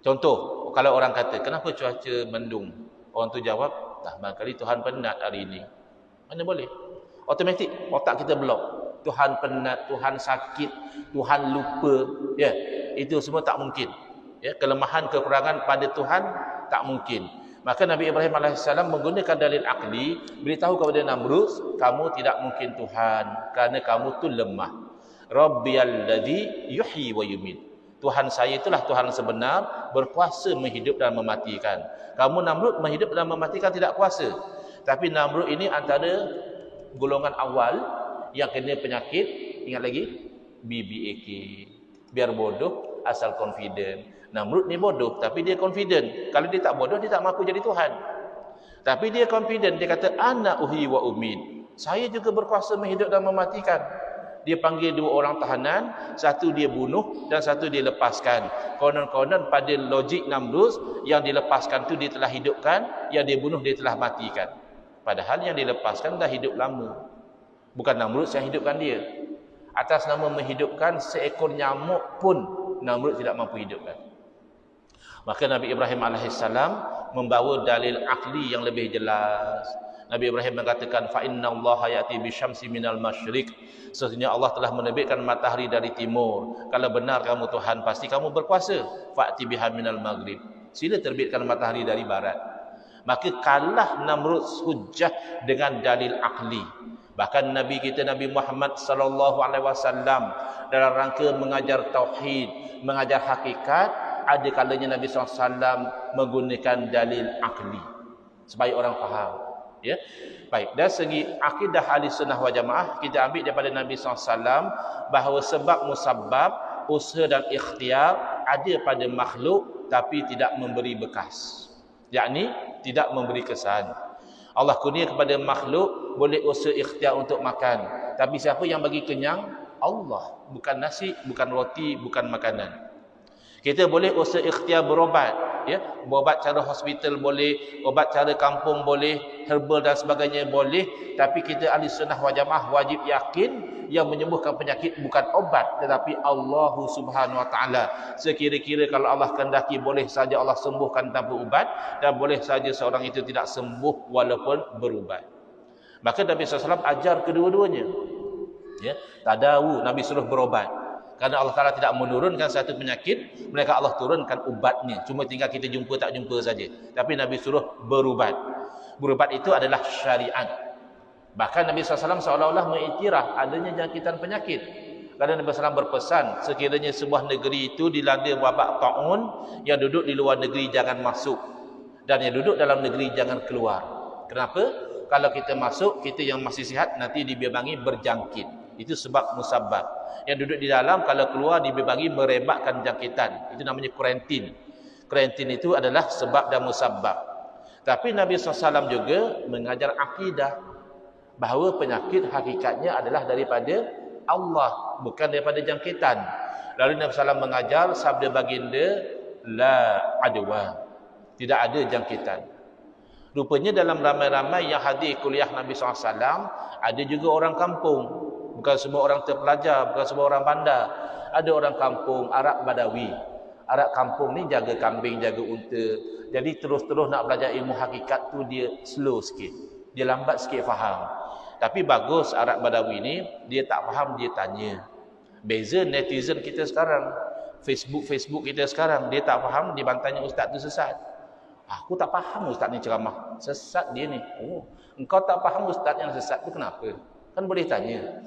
Contoh, kalau orang kata, kenapa cuaca mendung? Orang tu jawab, tak, barangkali Tuhan penat hari ini. Mana boleh? Automatik otak kita blok. Tuhan penat, Tuhan sakit, Tuhan lupa. Ya, itu semua tak mungkin. Ya, kelemahan kekurangan pada Tuhan tak mungkin. Maka Nabi Ibrahim AS menggunakan dalil akli, beritahu kepada Namrud, kamu tidak mungkin Tuhan kerana kamu tu lemah. Rabbiyalladzi yuhyi wa yumiit. Tuhan saya itulah Tuhan sebenar, berkuasa menghidup dan mematikan. Kamu Namrud menghidup dan mematikan tidak kuasa. Tapi Namrud ini antara golongan awal yang kena penyakit, ingat lagi, BBAK. Biar bodoh asal confident. Namrud ni bodoh tapi dia confident. Kalau dia tak bodoh, dia tak mampu jadi Tuhan. Tapi dia confident, dia kata ana uhyi wa umiit. Saya juga berkuasa menghidup dan mematikan. Dia panggil dua orang tahanan, satu dia bunuh dan satu dia lepaskan. Konon-konon pada logik Namrud, yang dilepaskan tu dia telah hidupkan, yang dia bunuh dia telah matikan. Padahal yang dilepaskan dah hidup lama. Bukan Namrud yang hidupkan dia. Atas nama menghidupkan seekor nyamuk pun Namrud tidak mampu hidupkan. Maka Nabi Ibrahim AS membawa dalil akli yang lebih jelas. Nabi Ibrahim mengatakan, fa inna Allah ya'ti bisyamsi minal masyriq. Sesungguhnya Allah telah menerbitkan matahari dari timur. Kalau benar kamu Tuhan, pasti kamu berkuasa. Fa'ti biha minal maghrib. Sila terbitkan matahari dari barat. Maka kalah Namrud hujjah dengan dalil akli. Bahkan Nabi kita Nabi Muhammad sallallahu alaihi wasallam dalam rangka mengajar tauhid, mengajar hakikat, ada kalanya Nabi SAW menggunakan dalil akli supaya orang faham. Ya, baik. Dari segi akidah Ahlussunnah wal Jamaah, kita ambil daripada Nabi SAW bahawa sebab musabbab, usaha dan ikhtiar ada pada makhluk tapi tidak memberi bekas. Yakni tidak memberi kesan. Allah kurnia kepada makhluk boleh usaha ikhtiar untuk makan. Tapi siapa yang bagi kenyang? Allah. Bukan nasi, bukan roti, bukan makanan. Kita boleh usaha ikhtiar berobat, ya, berobat cara hospital boleh, obat cara kampung boleh, herbal dan sebagainya boleh, tapi kita Ahlussunnah wal Jamaah wajib yakin yang menyembuhkan penyakit bukan obat tetapi Allah Subhanahu wa taala. Sekira-kira kalau Allah kehendaki boleh saja Allah sembuhkan tanpa ubat dan boleh saja seorang itu tidak sembuh walaupun berubat. Maka Nabi SAW ajar kedua-duanya. Ya, tadawu, Nabi suruh berobat. Karena Allah Ta'ala tidak menurunkan satu penyakit, mereka Allah turunkan ubatnya. Cuma tinggal kita jumpa tak jumpa saja. Tapi Nabi suruh berubat. Berubat itu adalah syariat. Bahkan Nabi SAW seolah-olah mengiktiraf adanya jangkitan penyakit. Kerana Nabi SAW berpesan, sekiranya sebuah negeri itu dilanda wabak ta'un, yang duduk di luar negeri jangan masuk, dan yang duduk dalam negeri jangan keluar. Kenapa? Kalau kita masuk, kita yang masih sihat nanti dibimbangi berjangkit. Itu sebab musabab. Yang duduk di dalam, kalau keluar dibimbangi merebakkan jangkitan. Itu namanya kuarantin. Kuarantin itu adalah sebab dan musabab. Tapi Nabi SAW juga mengajar akidah bahawa penyakit hakikatnya adalah daripada Allah, bukan daripada jangkitan. Lalu Nabi SAW mengajar sabda baginda, la adwa, tidak ada jangkitan. Rupanya dalam ramai-ramai yang hadir kuliah Nabi SAW, ada juga orang kampung. Bukan semua orang terpelajar, bukan semua orang bandar. Ada orang kampung, Arab Badawi. Arab kampung ni jaga kambing, jaga unta. Jadi terus-terus nak belajar ilmu hakikat tu dia slow sikit. Dia lambat sikit faham. Tapi bagus Arab Badawi ni, dia tak faham, dia tanya. Beza netizen kita sekarang, Facebook kita sekarang, dia tak faham, dia bantanya ustaz tu sesat. Aku tak faham ustaz ni ceramah, sesat dia ni. Oh, engkau tak faham ustaz yang sesat tu kenapa? Kan boleh tanya.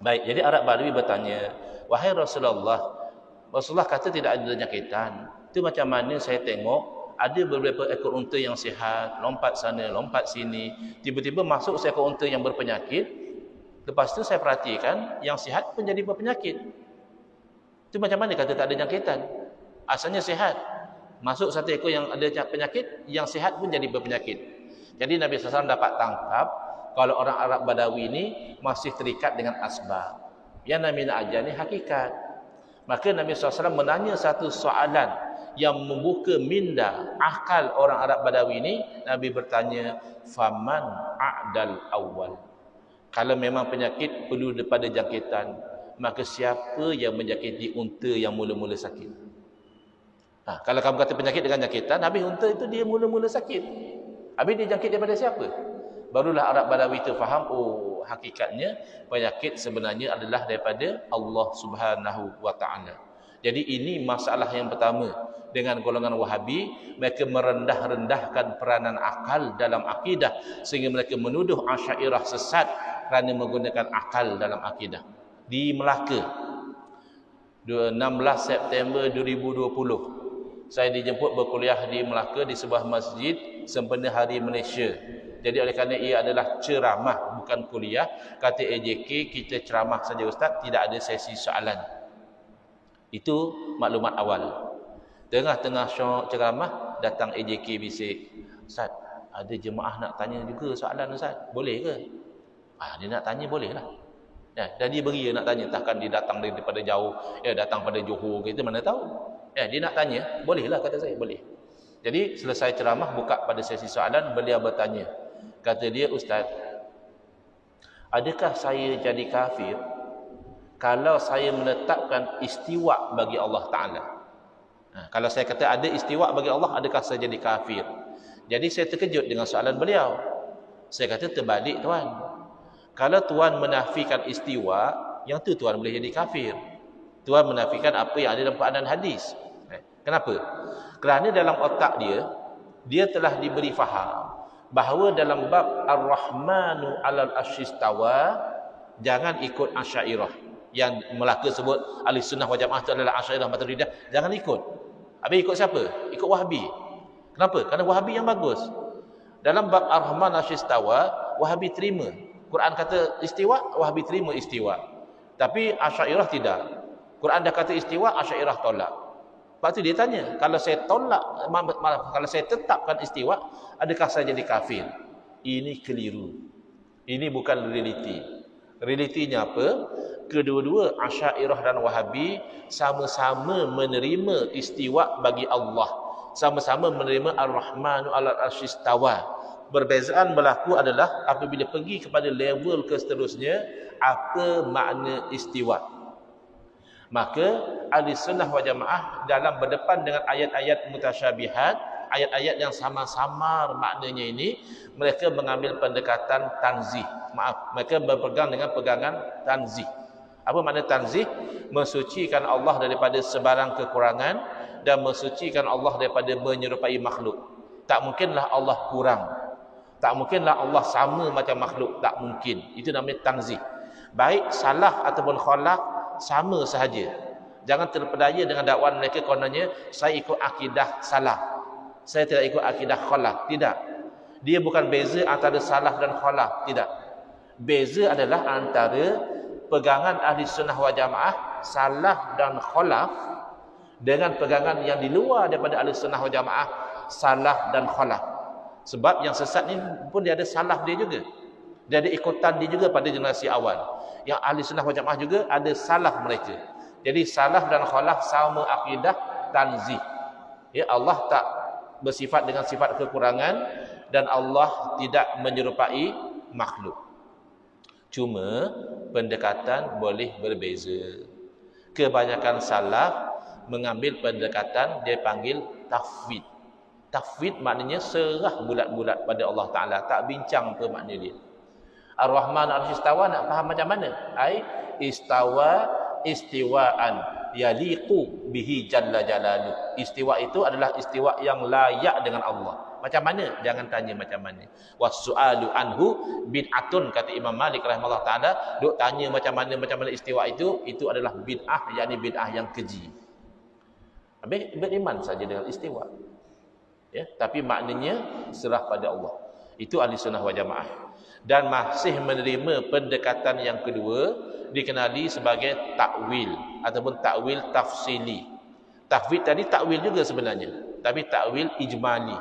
Baik, jadi Arab Badawi bertanya, wahai Rasulullah, Rasulullah kata tidak ada penyakitan. Itu macam mana saya tengok ada beberapa ekor unta yang sihat, lompat sana, lompat sini. Tiba-tiba masuk seekor unta yang berpenyakit. Lepas tu saya perhatikan yang sihat pun jadi berpenyakit. Itu macam mana kata tak ada jangkitan? Asalnya sihat. Masuk satu ekor yang ada penyakit, yang sihat pun jadi berpenyakit. Jadi Nabi SAW dapat tangkap kalau orang Arab Badawi ini masih terikat dengan asbab. Yang Nabi nak ajar ni hakikat. Maka Nabi SAW menanya satu soalan yang membuka minda akal orang Arab Badawi ini. Nabi bertanya, faman a'dal awal. Kalau memang penyakit perlu daripada jangkitan, maka siapa yang menjangkiti unta yang mula-mula sakit? Kalau kamu kata penyakit dengan jangkitan, habis unta itu dia mula-mula sakit. Habis dia jangkit daripada siapa? Barulah Arab Badawi itu faham, oh hakikatnya penyakit sebenarnya adalah daripada Allah Subhanahu wa taala. Jadi ini masalah yang pertama dengan golongan Wahabi, mereka merendah-rendahkan peranan akal dalam akidah sehingga mereka menuduh Asy'ariyah sesat kerana menggunakan akal dalam akidah. Di Melaka 16 September 2020 saya dijemput berkuliah di Melaka di sebuah masjid sempena Hari Malaysia. Jadi oleh kerana ia adalah ceramah bukan kuliah, kata AJK kita ceramah saja ustaz, tidak ada sesi soalan. Itu maklumat awal. Tengah-tengah syok ceramah datang AJK bisik, ustaz ada jemaah nak tanya juga soalan ustaz, boleh ke? Dia nak tanya boleh lah. Dan dia beria nak tanya, takkan dia datang daripada jauh, datang pada Johor kita mana tahu. Dia nak tanya, bolehlah kata saya, boleh. Jadi selesai ceramah buka pada sesi soalan, beliau bertanya. Kata dia, ustaz, adakah saya jadi kafir kalau saya menetapkan istiwa bagi Allah Ta'ala? Kalau saya kata ada istiwa bagi Allah, adakah saya jadi kafir? Jadi saya terkejut dengan soalan beliau. Saya kata terbalik tuan. Kalau tuan menafikan istiwa, yang tu tuan boleh jadi kafir. Tuan menafikan apa yang ada dalam Quran dan hadis. Kenapa? Kerana dalam otak dia telah diberi faham bahawa dalam bab Ar-Rahmanu 'alal Arsyistawa jangan ikut Asy'ariyah. Yang Melaka sebut Ahlussunnah wal Jamaah itu adalah Asy'ariyah Maturidiyah, jangan ikut. Habis ikut siapa? Ikut Wahabi. Kenapa? Kerana Wahabi yang bagus. Dalam bab Ar-Rahman Arsyistawa, Wahabi terima. Quran kata istiwa, Wahabi terima istiwa. Tapi Asy'ariyah tidak. Quran dah kata istiwa, Asy'ariyah tolak. Lepas tu dia tanya, kalau saya tolak, kalau saya tetapkan istiwa, adakah saya jadi kafir? Ini keliru. Ini bukan realiti. Realitinya apa? Kedua-dua Asy'ariyah dan Wahabi sama-sama menerima istiwa bagi Allah. Sama-sama menerima Ar-Rahmanu 'alal Arsyistawa. Perbezaan berlaku adalah apabila pergi kepada level ke seterusnya, apa makna istiwa. Maka Ahlussunnah wal Jamaah dalam berdepan dengan ayat-ayat mutasyabihat, ayat-ayat yang sama-samar maknanya ini, mereka mengambil pendekatan tanzih. Mereka berpegang dengan pegangan tanzih. Apa makna tanzih? Mensucikan Allah daripada sebarang kekurangan dan mensucikan Allah daripada menyerupai makhluk. Tak mungkinlah Allah kurang. Tak mungkinlah Allah sama macam makhluk. Tak mungkin. Itu namanya tanzih. Baik salah ataupun khalaf sama sahaja. Jangan terpedaya dengan dakwaan mereka kononnya saya ikut akidah salah, saya tidak ikut akidah khalaf. Tidak. Dia bukan beza antara salah dan khalaf. Tidak. Beza adalah antara pegangan ahli sunnah wal jamaah salah dan khalaf dengan pegangan yang di luar daripada ahli sunnah wal jamaah salah dan khalaf. Sebab yang sesat ni pun dia ada salah dia juga. Dia ada ikutan dia juga pada generasi awal. Yang ahli sunnah wal jamaah juga ada salah mereka. Jadi salah dan khalaf sama akidah tanzih. Ya, Allah tak bersifat dengan sifat kekurangan dan Allah tidak menyerupai makhluk. Cuma pendekatan boleh berbeza. Kebanyakan salaf mengambil pendekatan dia panggil tafwid. Tafwid maknanya serah bulat-bulat pada Allah Ta'ala, tak bincang apa makna dia. Ar-Rahman al-Istawa nak faham macam mana? Ai istawa istiwaan yaliqu bihi jalla jalaluh. Istiwa itu adalah istiwa yang layak dengan Allah. Macam mana? Jangan tanya macam mana. Wasu'alu anhu bid'atun, kata Imam Malik rahimahullah taala, duk tanya macam mana istiwa itu adalah bid'ah, yakni bid'ah yang keji. Habis beriman saja dengan istiwa. Ya, tapi maknanya serah pada Allah. Itu ahli sunnah wal jamaah. Dan masih menerima pendekatan yang kedua dikenali sebagai takwil ataupun takwil tafsili. Tafwid tadi takwil juga sebenarnya, tapi takwil ijmali.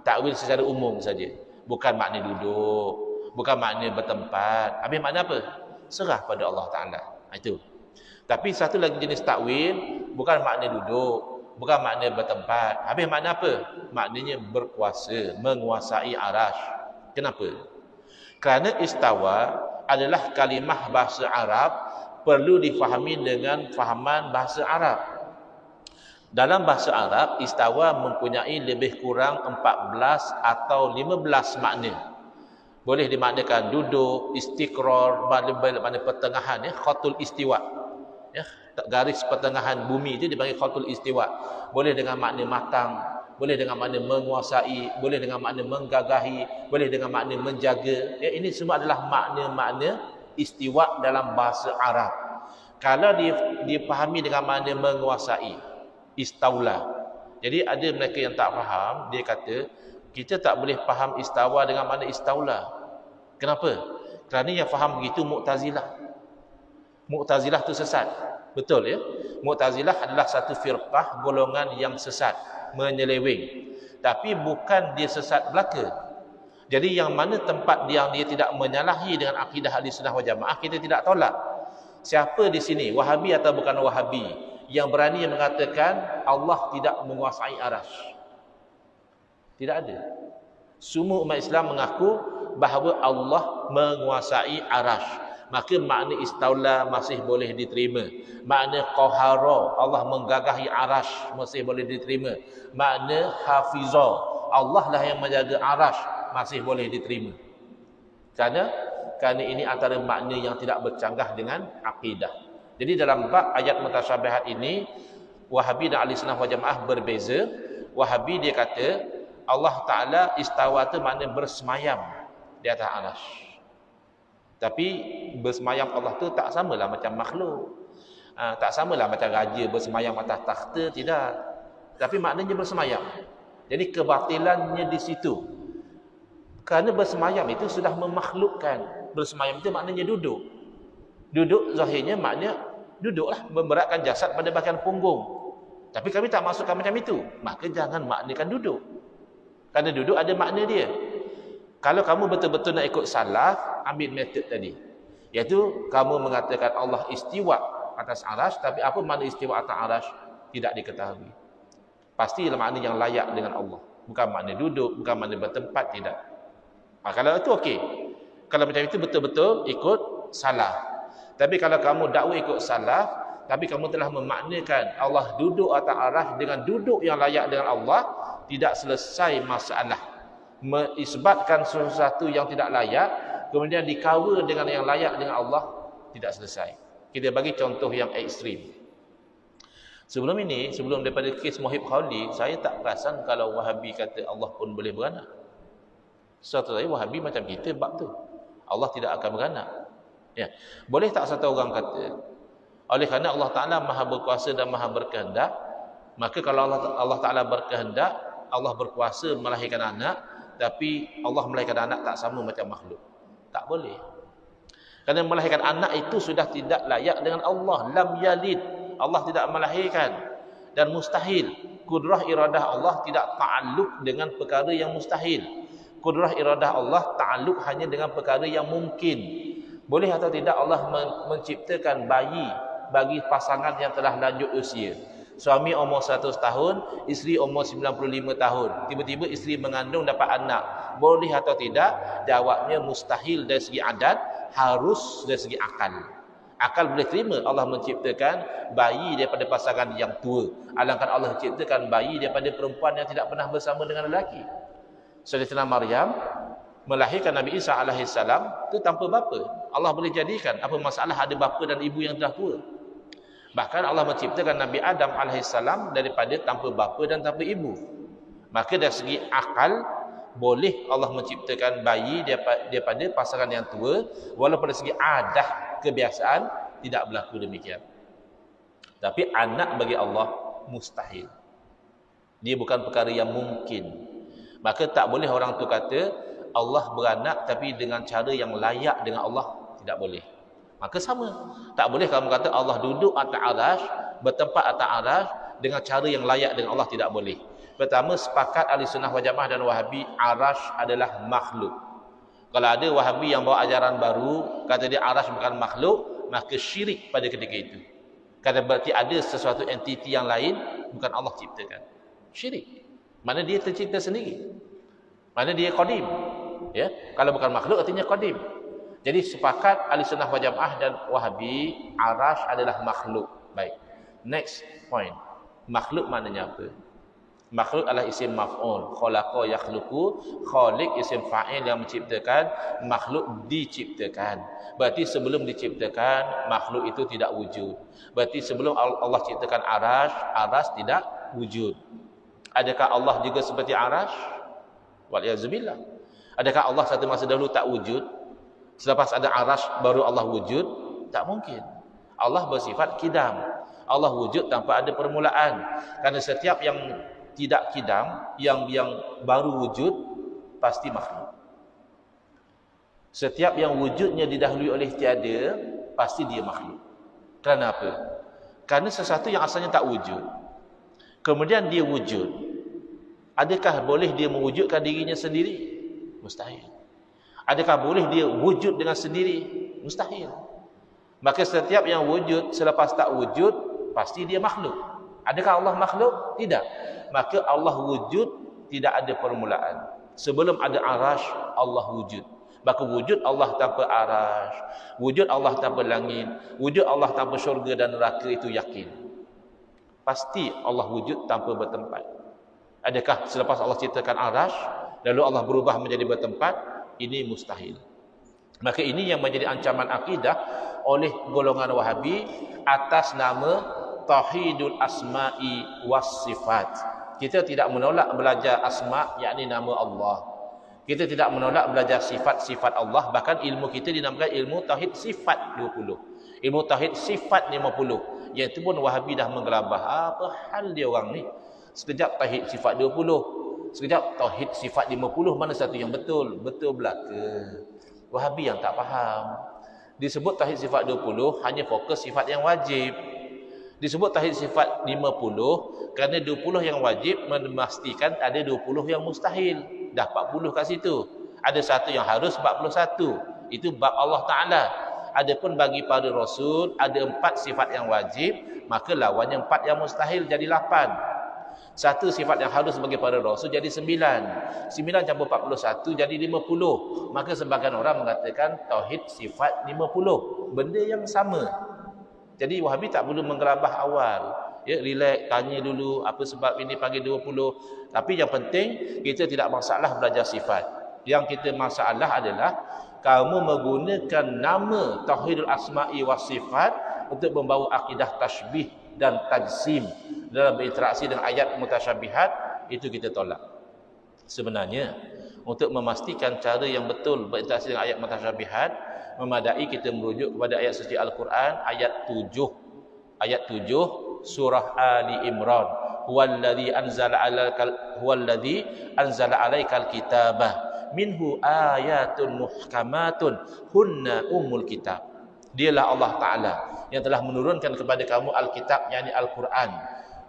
Takwil secara umum saja. Bukan makna duduk, bukan makna bertempat. Habis makna apa? Serah pada Allah Taala. Itu. Tapi satu lagi jenis takwil bukan makna duduk, bukan makna bertempat. Habis makna apa? Maknanya berkuasa, menguasai arash. Kenapa? Kerana istawa adalah kalimah bahasa Arab perlu difahami dengan fahaman bahasa Arab. Dalam bahasa Arab, istawa mempunyai lebih kurang 14 atau 15 makna. Boleh dimaknakan duduk, istiqrar, makna pertengahan, ya, khatul istiwa. Ya, garis pertengahan bumi itu dipanggil khatul istiwa. Boleh dengan makna matang, boleh dengan makna menguasai, boleh dengan makna menggagahi, boleh dengan makna menjaga. Ya, ini semua adalah makna-makna istiwa dalam bahasa Arab. Kalau dipahami dengan makna menguasai, istaula. Jadi ada mereka yang tak faham, dia kata kita tak boleh faham istawa dengan makna istaula. Kenapa? Kerana yang faham begitu Mu'tazilah. Mu'tazilah tu sesat. Betul ya? Mu'tazilah adalah satu firqah golongan yang sesat, menyeleweng. Tapi bukan dia sesat belaka. Jadi yang mana tempat yang dia tidak menyalahi dengan akidah Ahlussunnah wal Jamaah, kita tidak tolak. Siapa di sini, Wahabi atau bukan Wahabi, yang berani mengatakan Allah tidak menguasai arash? Tidak ada. Semua umat Islam mengaku bahawa Allah menguasai arash. Maka makna istaula masih boleh diterima. Makna qahara, Allah menggagahi arash, masih boleh diterima. Makna hafizah, Allah lah yang menjaga arash, masih boleh diterima. Kerana ini antara makna yang tidak bercanggah dengan akidah. Jadi dalam bab ayat mutasyabihat ini, Wahabi dan Ahlussunnah wal Jamaah berbeza. Wahabi dia kata Allah Ta'ala istawa itu makna bersemayam di atas arash. Tapi bersemayam Allah tu tak samalah macam makhluk. Tak samalah macam raja bersemayam atas takhta, tidak. Tapi maknanya bersemayam. Jadi kebatilannya di situ. Kerana bersemayam itu sudah memakhlukkan. Bersemayam itu maknanya duduk. Duduk zahirnya maknanya duduklah, memberatkan jasad pada bahagian punggung. Tapi kami tak masukkan macam itu. Maka jangan maknakan duduk. Kerana duduk ada makna dia. Kalau kamu betul-betul nak ikut salaf, ambil metod tadi. Iaitu kamu mengatakan Allah istiwa atas arash, tapi apa makna istiwa atas arash tidak diketahui. Pastilah makna yang layak dengan Allah. Bukan makna duduk, bukan makna bertempat, tidak. Kalau itu okey. Kalau macam itu betul-betul ikut salaf. Tapi kalau kamu dakwa ikut salaf, tapi kamu telah memaknakan Allah duduk atas arash dengan duduk yang layak dengan Allah, tidak selesai masalah. Mengisbatkan sesuatu yang tidak layak kemudian dikawal dengan yang layak dengan Allah, tidak selesai. Kita bagi contoh yang ekstrim. Sebelum ini, sebelum daripada kes Muhib Khawli, saya tak perasan kalau Wahabi kata Allah pun boleh beranak. Suatu saya Wahabi macam kita bab tu, Allah tidak akan beranak. Ya. Boleh tak satu orang kata, oleh kerana Allah Ta'ala maha berkuasa dan maha berkehendak, maka kalau Allah Ta'ala berkehendak, Allah berkuasa melahirkan anak, tapi Allah melahirkan anak tak sama macam makhluk. Tak boleh. Kerana melahirkan anak itu sudah tidak layak dengan Allah. Lam yalid. Allah tidak melahirkan. Dan mustahil. Kudrah iradah Allah tidak ta'alluq dengan perkara yang mustahil. Kudrah iradah Allah ta'alluq hanya dengan perkara yang mungkin. Boleh atau tidak Allah menciptakan bayi bagi pasangan yang telah lanjut usia. Suami umur 100 tahun, isteri umur 95 tahun. Tiba-tiba isteri mengandung dapat anak. Boleh atau tidak? Jawabnya mustahil dari segi adat, harus dari segi akal. Akal boleh terima Allah menciptakan bayi daripada pasangan yang tua. Alangkah Allah menciptakan bayi daripada perempuan yang tidak pernah bersama dengan lelaki. Sayyidatina Maryam melahirkan Nabi Isa alaihissalam itu tanpa bapa. Allah boleh jadikan. Apa masalah ada bapa dan ibu yang dah tua? Bahkan Allah menciptakan Nabi Adam alaihissalam daripada tanpa bapa dan tanpa ibu. Maka dari segi akal, boleh Allah menciptakan bayi daripada pasangan yang tua, walaupun dari segi adah kebiasaan tidak berlaku demikian. Tapi anak bagi Allah mustahil. Dia bukan perkara yang mungkin. Maka tak boleh orang tu kata Allah beranak tapi dengan cara yang layak dengan Allah, tidak boleh. Maka sama. Tak boleh kamu kata Allah duduk atas arasy, bertempat atas arasy dengan cara yang layak dengan Allah, tidak boleh. Pertama, sepakat Ahli Sunnah wal Jamaah dan Wahabi, arasy adalah makhluk. Kalau ada Wahabi yang bawa ajaran baru, kata dia arasy bukan makhluk, maka syirik pada ketika itu. Kata berarti ada sesuatu entiti yang lain, bukan Allah ciptakan. Syirik. Mana dia tercipta sendiri. Mana dia qadim. Ya, kalau bukan makhluk artinya qadim. Jadi sepakat Ahli Sunnah wal Jamaah dan Wahabi, arasy adalah makhluk. Baik. Next point. Makhluk maknanya apa? Makhluk adalah isim maf'ul. Khalaqa yakhluqu, khaliq isim fa'il yang menciptakan, makhluk diciptakan. Berarti sebelum diciptakan makhluk itu tidak wujud. Berarti sebelum Allah ciptakan arasy tidak wujud. Adakah Allah juga seperti arasy? Waliyazubillah. Adakah Allah satu masa dahulu tak wujud? Selepas ada arasy baru Allah wujud? Tak mungkin. Allah bersifat kidam. Allah wujud tanpa ada permulaan. Karena setiap yang tidak kidam, yang baru wujud, pasti makhluk. Setiap yang wujudnya didahului oleh tiada, pasti dia makhluk. Kerana apa? Kerana sesuatu yang asalnya tak wujud, kemudian dia wujud. Adakah boleh dia mewujudkan dirinya sendiri? Mustahil. Adakah boleh dia wujud dengan sendiri? Mustahil. Maka setiap yang wujud selepas tak wujud, pasti dia makhluk. Adakah Allah makhluk? Tidak. Maka Allah wujud tidak ada permulaan. Sebelum ada arasy, Allah wujud. Maka wujud Allah tanpa arasy, wujud Allah tanpa langit, wujud Allah tanpa syurga dan neraka itu yakin. Pasti Allah wujud tanpa bertempat. Adakah selepas Allah ciptakan arasy, lalu Allah berubah menjadi bertempat? Ini mustahil. Maka ini yang menjadi ancaman akidah oleh golongan Wahabi atas nama Tauhidul Asma'i was Sifat. Kita tidak menolak belajar asma, yakni nama Allah. Kita tidak menolak belajar sifat-sifat Allah. Bahkan ilmu kita dinamakan ilmu Tauhid Sifat 20. Ilmu Tauhid Sifat 50. Yang itu pun Wahabi dah menggelabah. Apa hal dia orang ni? Sekejap Tauhid Sifat 20. Sekejap Tauhid Sifat 50, mana satu yang betul? Betul belaka. Wahabi yang tak faham. Disebut Tauhid Sifat 20 hanya fokus sifat yang wajib. Disebut Tauhid Sifat 50 kerana 20 yang wajib memastikan ada 20 yang mustahil. Dah 40 kat situ. Ada satu yang harus 41. Itu bab Allah Ta'ala. Adapun bagi para Rasul ada 4 sifat yang wajib, maka lawannya 4 yang mustahil jadi 8. Satu sifat yang harus bagi para Rasul jadi 9. 9 campur 41 jadi 50. Maka sebagian orang mengatakan Tauhid Sifat 50. Benda yang sama. Jadi Wahabi tak perlu menggelabah awal. Ya, relax, tanya dulu apa sebab ini panggil 20. Tapi yang penting kita tidak masalah belajar sifat. Yang kita masalah adalah kamu menggunakan nama Tauhidul Asma'i was Sifat untuk membawa akidah tasybih dan tajsim dalam berinteraksi dengan ayat mutasyabihat, itu kita tolak. Sebenarnya untuk memastikan cara yang betul berinteraksi dengan ayat mutasyabihat, memadai kita merujuk kepada ayat suci Al-Quran ayat 7 surah Ali Imran. Huwallazi anzala 'alaikal kitabah minhu ayatun muhkamatun hunna ummul kitab. Dialah Allah Ta'ala yang telah menurunkan kepada kamu Alkitab, yakni Al-Quran.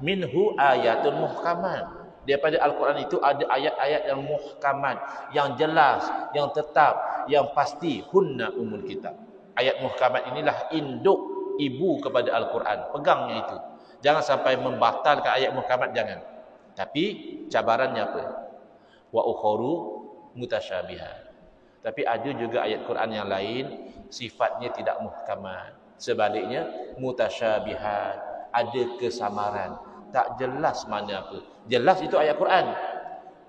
Minhu ayatun muhkamat. Daripada Al-Quran itu ada ayat-ayat yang muhkamat, yang jelas, yang tetap, yang pasti. Hunna ummul kitab. Ayat muhkamat inilah induk ibu kepada Al-Quran. Pegangnya itu. Jangan sampai membatalkan ayat muhkamat, jangan. Tapi cabarannya apa? Wa ukharu mutasyabihat. Tapi ada juga ayat Quran yang lain sifatnya tidak muhkamat. Sebaliknya mutasyabihat, ada kesamaran, tak jelas mana apa. Jelas itu ayat Quran.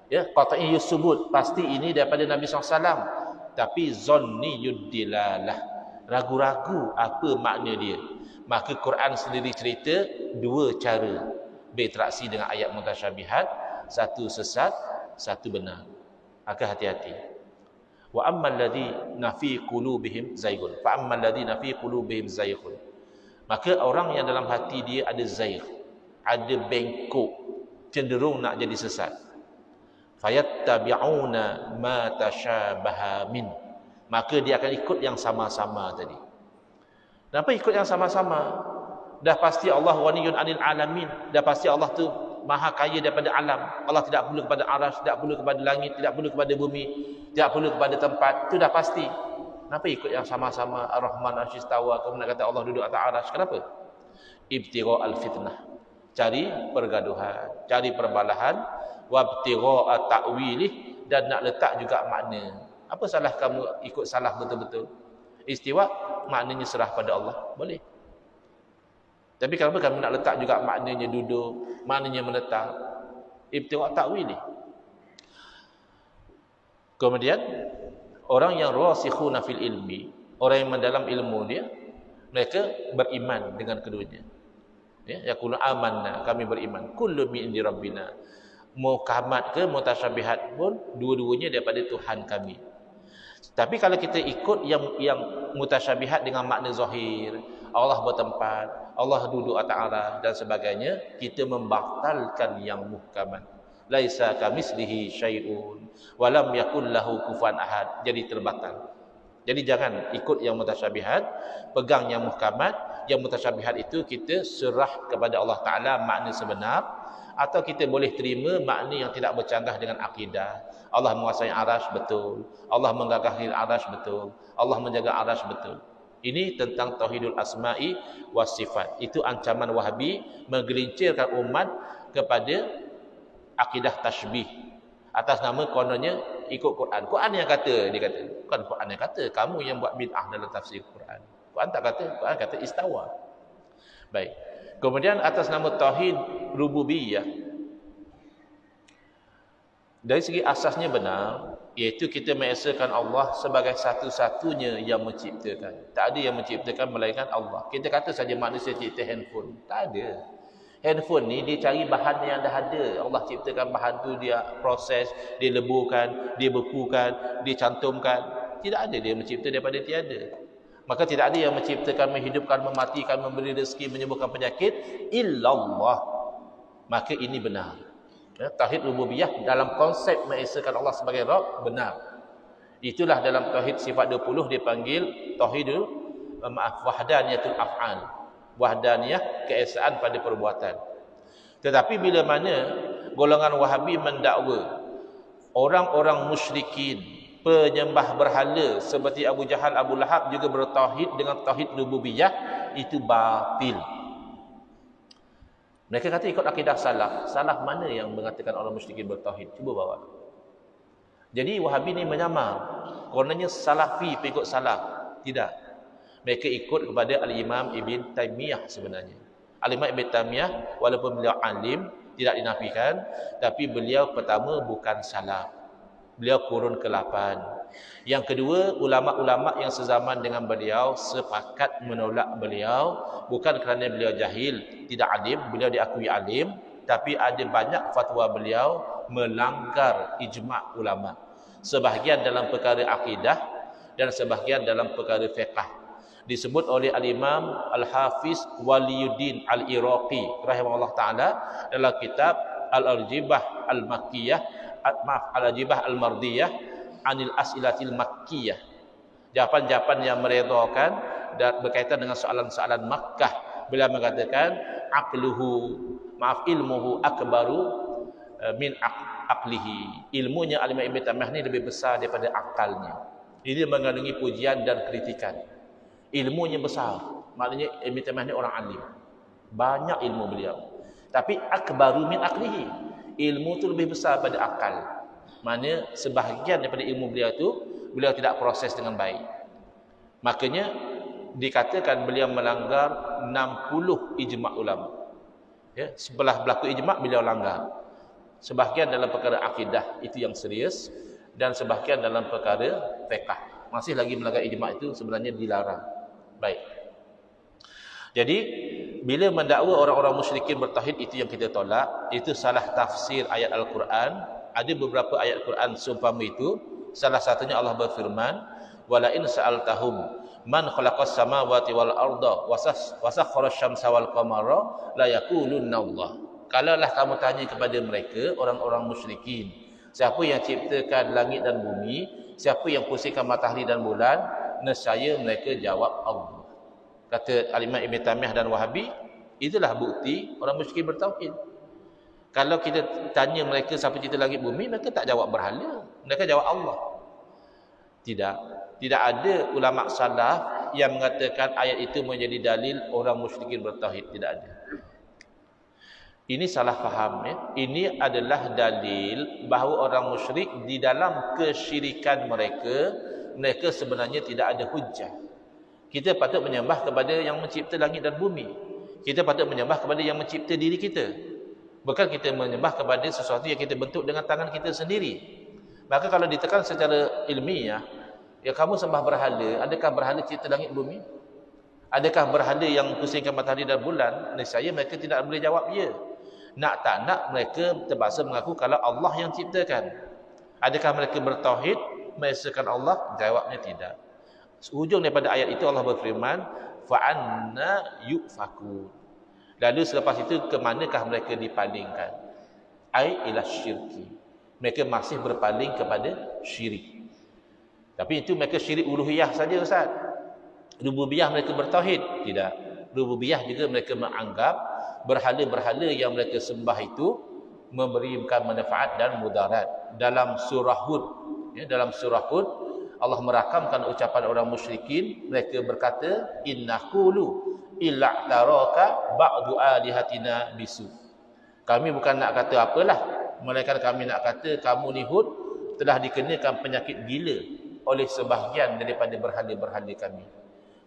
Ya, qat'i yusbut, pasti ini daripada Nabi SAW. Tapi zanni yudilalah, ragu-ragu apa makna dia. Maka Quran sendiri cerita dua cara berinteraksi dengan ayat mutasyabihat, satu sesat, satu benar. Maka hati-hati. Wa ammal ladzina fi qulubihim zayghun, fa ammal ladzina fi qulubihim zayghun. Maka orang yang dalam hati dia ada zaigh, ada bengkok, cenderung nak jadi sesat. Fayattabi'una ma tashabaha min. Maka dia akan ikut yang sama-sama tadi. Kenapa ikut yang sama-sama? Dah pasti Allah ghaniyun 'anil alamin. Dah pasti Allah tu maha kaya daripada alam. Allah tidak perlu kepada arasy, tidak perlu kepada langit, tidak perlu kepada bumi, tidak perlu kepada tempat. Itu dah pasti. Kenapa ikut yang sama-sama? Ar-Rahman Ar-Shistawa, kemudian kata Allah duduk atas arasy. Kenapa? Ibtigha al-fitnah. Cari pergaduhan, cari perbalahan, wabtigha ta'wilih, dan nak letak juga makna. Apa salah kamu ikut salah betul-betul? Istiwa maknanya serah pada Allah, boleh. Tapi kenapa kamu nak letak juga maknanya duduk, maknanya menetap? Ibtigha ta'wilih. Kemudian orang yang rasikhuna fil ilmi, orang yang mendalam ilmu dia, mereka beriman dengan keduanya. Ya, yaqulu amanna, kami beriman. Kullu min indi rabbina. Muhkamat ke mutasyabihat pun dua-duanya daripada Tuhan kami. Tapi kalau kita ikut yang mutasyabihat dengan makna zahir, Allah bertempat, Allah duduk atas arasy dan sebagainya, kita membatalkan yang muhkamat. Laisa kamislihi syai'un wa lam yakul lahu kufuwan ahad. Jadi terbatal. Jadi jangan ikut yang mutasyabihat, pegang yang muhkamat. Yang mutasyabihat itu kita serah kepada Allah Ta'ala makna sebenar, atau kita boleh terima makna yang tidak bercanggah dengan akidah. Allah menguasai arasy, betul. Allah menggagahi arasy, betul. Allah menjaga arasy, betul. Ini tentang tauhidul asma'i was sifat. Itu ancaman Wahabi menggelincirkan umat kepada akidah tasybih atas nama kononnya ikut Quran. Quran yang kata, dia kata. Bukan Quran yang kata, kamu yang buat bid'ah dalam tafsir Quran. Quran tak kata, Quran kata istawa. Baik. Kemudian atas nama tauhid rububiyah, dari segi asasnya benar, iaitu kita mengesakan Allah sebagai satu-satunya yang menciptakan. Tak ada yang menciptakan melainkan Allah. Kita kata saja manusia cipta handphone. Tak ada. Handphone ni dia cari bahan yang dah ada. Allah ciptakan bahan tu, dia proses, dia leburkan, dia bekukan, dia cantumkan. Tidak ada dia mencipta daripada tiada. Maka tidak ada yang menciptakan, menghidupkan, mematikan, memberi rezeki, menyembuhkan penyakit, illallah. Maka ini benar. Ya, tauhid rububiyah dalam konsep mengesakan Allah sebagai Rabb benar. Itulah dalam tauhid sifat 20 dipanggil tauhidul wahdaniyatul af'al. Wahdaniyah, keesaan pada perbuatan. Tetapi bila mana golongan Wahabi mendakwa orang-orang musyrikin, penyembah berhala seperti Abu Jahal, Abu Lahab juga bertauhid dengan tauhid rububiyah, itu batil. Mereka kata ikut akidah salaf. Salaf mana yang mengatakan orang musyrikin bertauhid? Cuba bawa. Jadi Wahabi ni menyamar. Kononnya salafi pengikut salaf. Tidak. Mereka ikut kepada Al-Imam Ibn Taymiyah sebenarnya. Al-Imam Ibn Taymiyah walaupun beliau alim, tidak dinafikan, tapi beliau pertama bukan salaf. Beliau kurun ke-8. Yang kedua, ulama-ulama yang sezaman dengan beliau sepakat menolak beliau, bukan kerana beliau jahil, tidak alim, beliau diakui alim, tapi ada banyak fatwa beliau melanggar ijma' ulama. Sebahagian dalam perkara akidah dan sebahagian dalam perkara fiqh. Disebut oleh Al-Imam Al-Hafiz Waliyuddin Al-Iraqi rahimahullah taala dalam kitab Al-Aljibah Al-Makkiyah, Al-Aljibah Al-Mardiyah Anil As'ilatil Makkiyah. Jawapan-jawapan yang meredakan dan berkaitan dengan soalan-soalan Makkah. Beliau mengatakan ilmuhu akbaru min aqlihi. Ilmunya Al-Imam Ibn Taymiyah ni lebih besar daripada akalnya. Ini mengandungi pujian dan kritikan. Ilmunya besar. Maknanya Ibn Taymiyah ni orang alim. Banyak ilmu beliau. Tapi akbaru min aqlihi. Ilmu tu lebih besar daripada akal. Maknanya sebahagian daripada ilmu beliau tu beliau tidak proses dengan baik. Makanya dikatakan beliau melanggar 60 ijma' ulama. Ya, sebelah berlaku ijma' beliau langgar. Sebahagian dalam perkara akidah itu yang serius dan sebahagian dalam perkara fiqh. Masih lagi melanggar ijma' itu sebenarnya dilarang. Baik. Jadi bila mendakwa orang-orang musyrikin bertauhid itu yang kita tolak, itu salah tafsir ayat Al-Quran. Ada beberapa ayat Quran seumpama itu. Salah satunya Allah berfirman, "Wala in sa'altahum man khalaqas samawati wal arda wasakhkhara asy-syamsa wal qamara la yaqulunna Allah." Kalaulah kamu tanya kepada mereka orang-orang musyrikin, siapa yang ciptakan langit dan bumi, siapa yang pusingkan matahari dan bulan, nescaya mereka jawab Allah. Kata Al-Imam Ibn Taymiyah dan Wahabi, itulah bukti orang musyrikin bertauhid. Kalau kita tanya mereka siapa cipta langit bumi, mereka tak jawab berhala, mereka jawab Allah. Tidak ada ulama salaf yang mengatakan ayat itu menjadi dalil orang musyrikin bertauhid, tidak ada. Ini salah faham ya. Ini adalah dalil bahawa orang musyrik di dalam kesyirikan mereka sebenarnya tidak ada hujjah. Kita patut menyembah kepada yang mencipta langit dan bumi. Kita patut menyembah kepada yang mencipta diri kita. Bukan kita menyembah kepada sesuatu yang kita bentuk dengan tangan kita sendiri. Maka kalau ditekan secara ilmiah, ya kamu sembah berhala, adakah berhala cipta langit bumi? Adakah berhala yang pusingkan matahari dan bulan? Nescaya mereka tidak boleh jawab ya. Nak tak nak mereka terpaksa mengaku kalau Allah yang ciptakan. Adakah mereka bertauhid mengesahkan Allah? Jawabnya tidak. Hujung daripada ayat itu Allah berfirman, "Fa'anna yufakun." Lalu selepas itu ke manakah mereka dipalingkan? Ai ila syirki. Mereka masih berpaling kepada syirik. Tapi itu mereka syirik uluhiyah saja Ustaz. Rububiyah mereka bertauhid? Tidak. Rububiyah juga mereka menganggap berhala-berhala yang mereka sembah itu memberikan manfaat dan mudarat. Dalam surah Hud, ya, dalam surah Hud Allah merakamkan ucapan orang musyrikin. Mereka berkata, "Inna qulu illa taraka ba'du alihatina bisu." Kami bukan nak kata apalah, melainkan kami nak kata kamu ni Hud telah dikenakan penyakit gila oleh sebahagian daripada berhala-berhala kami.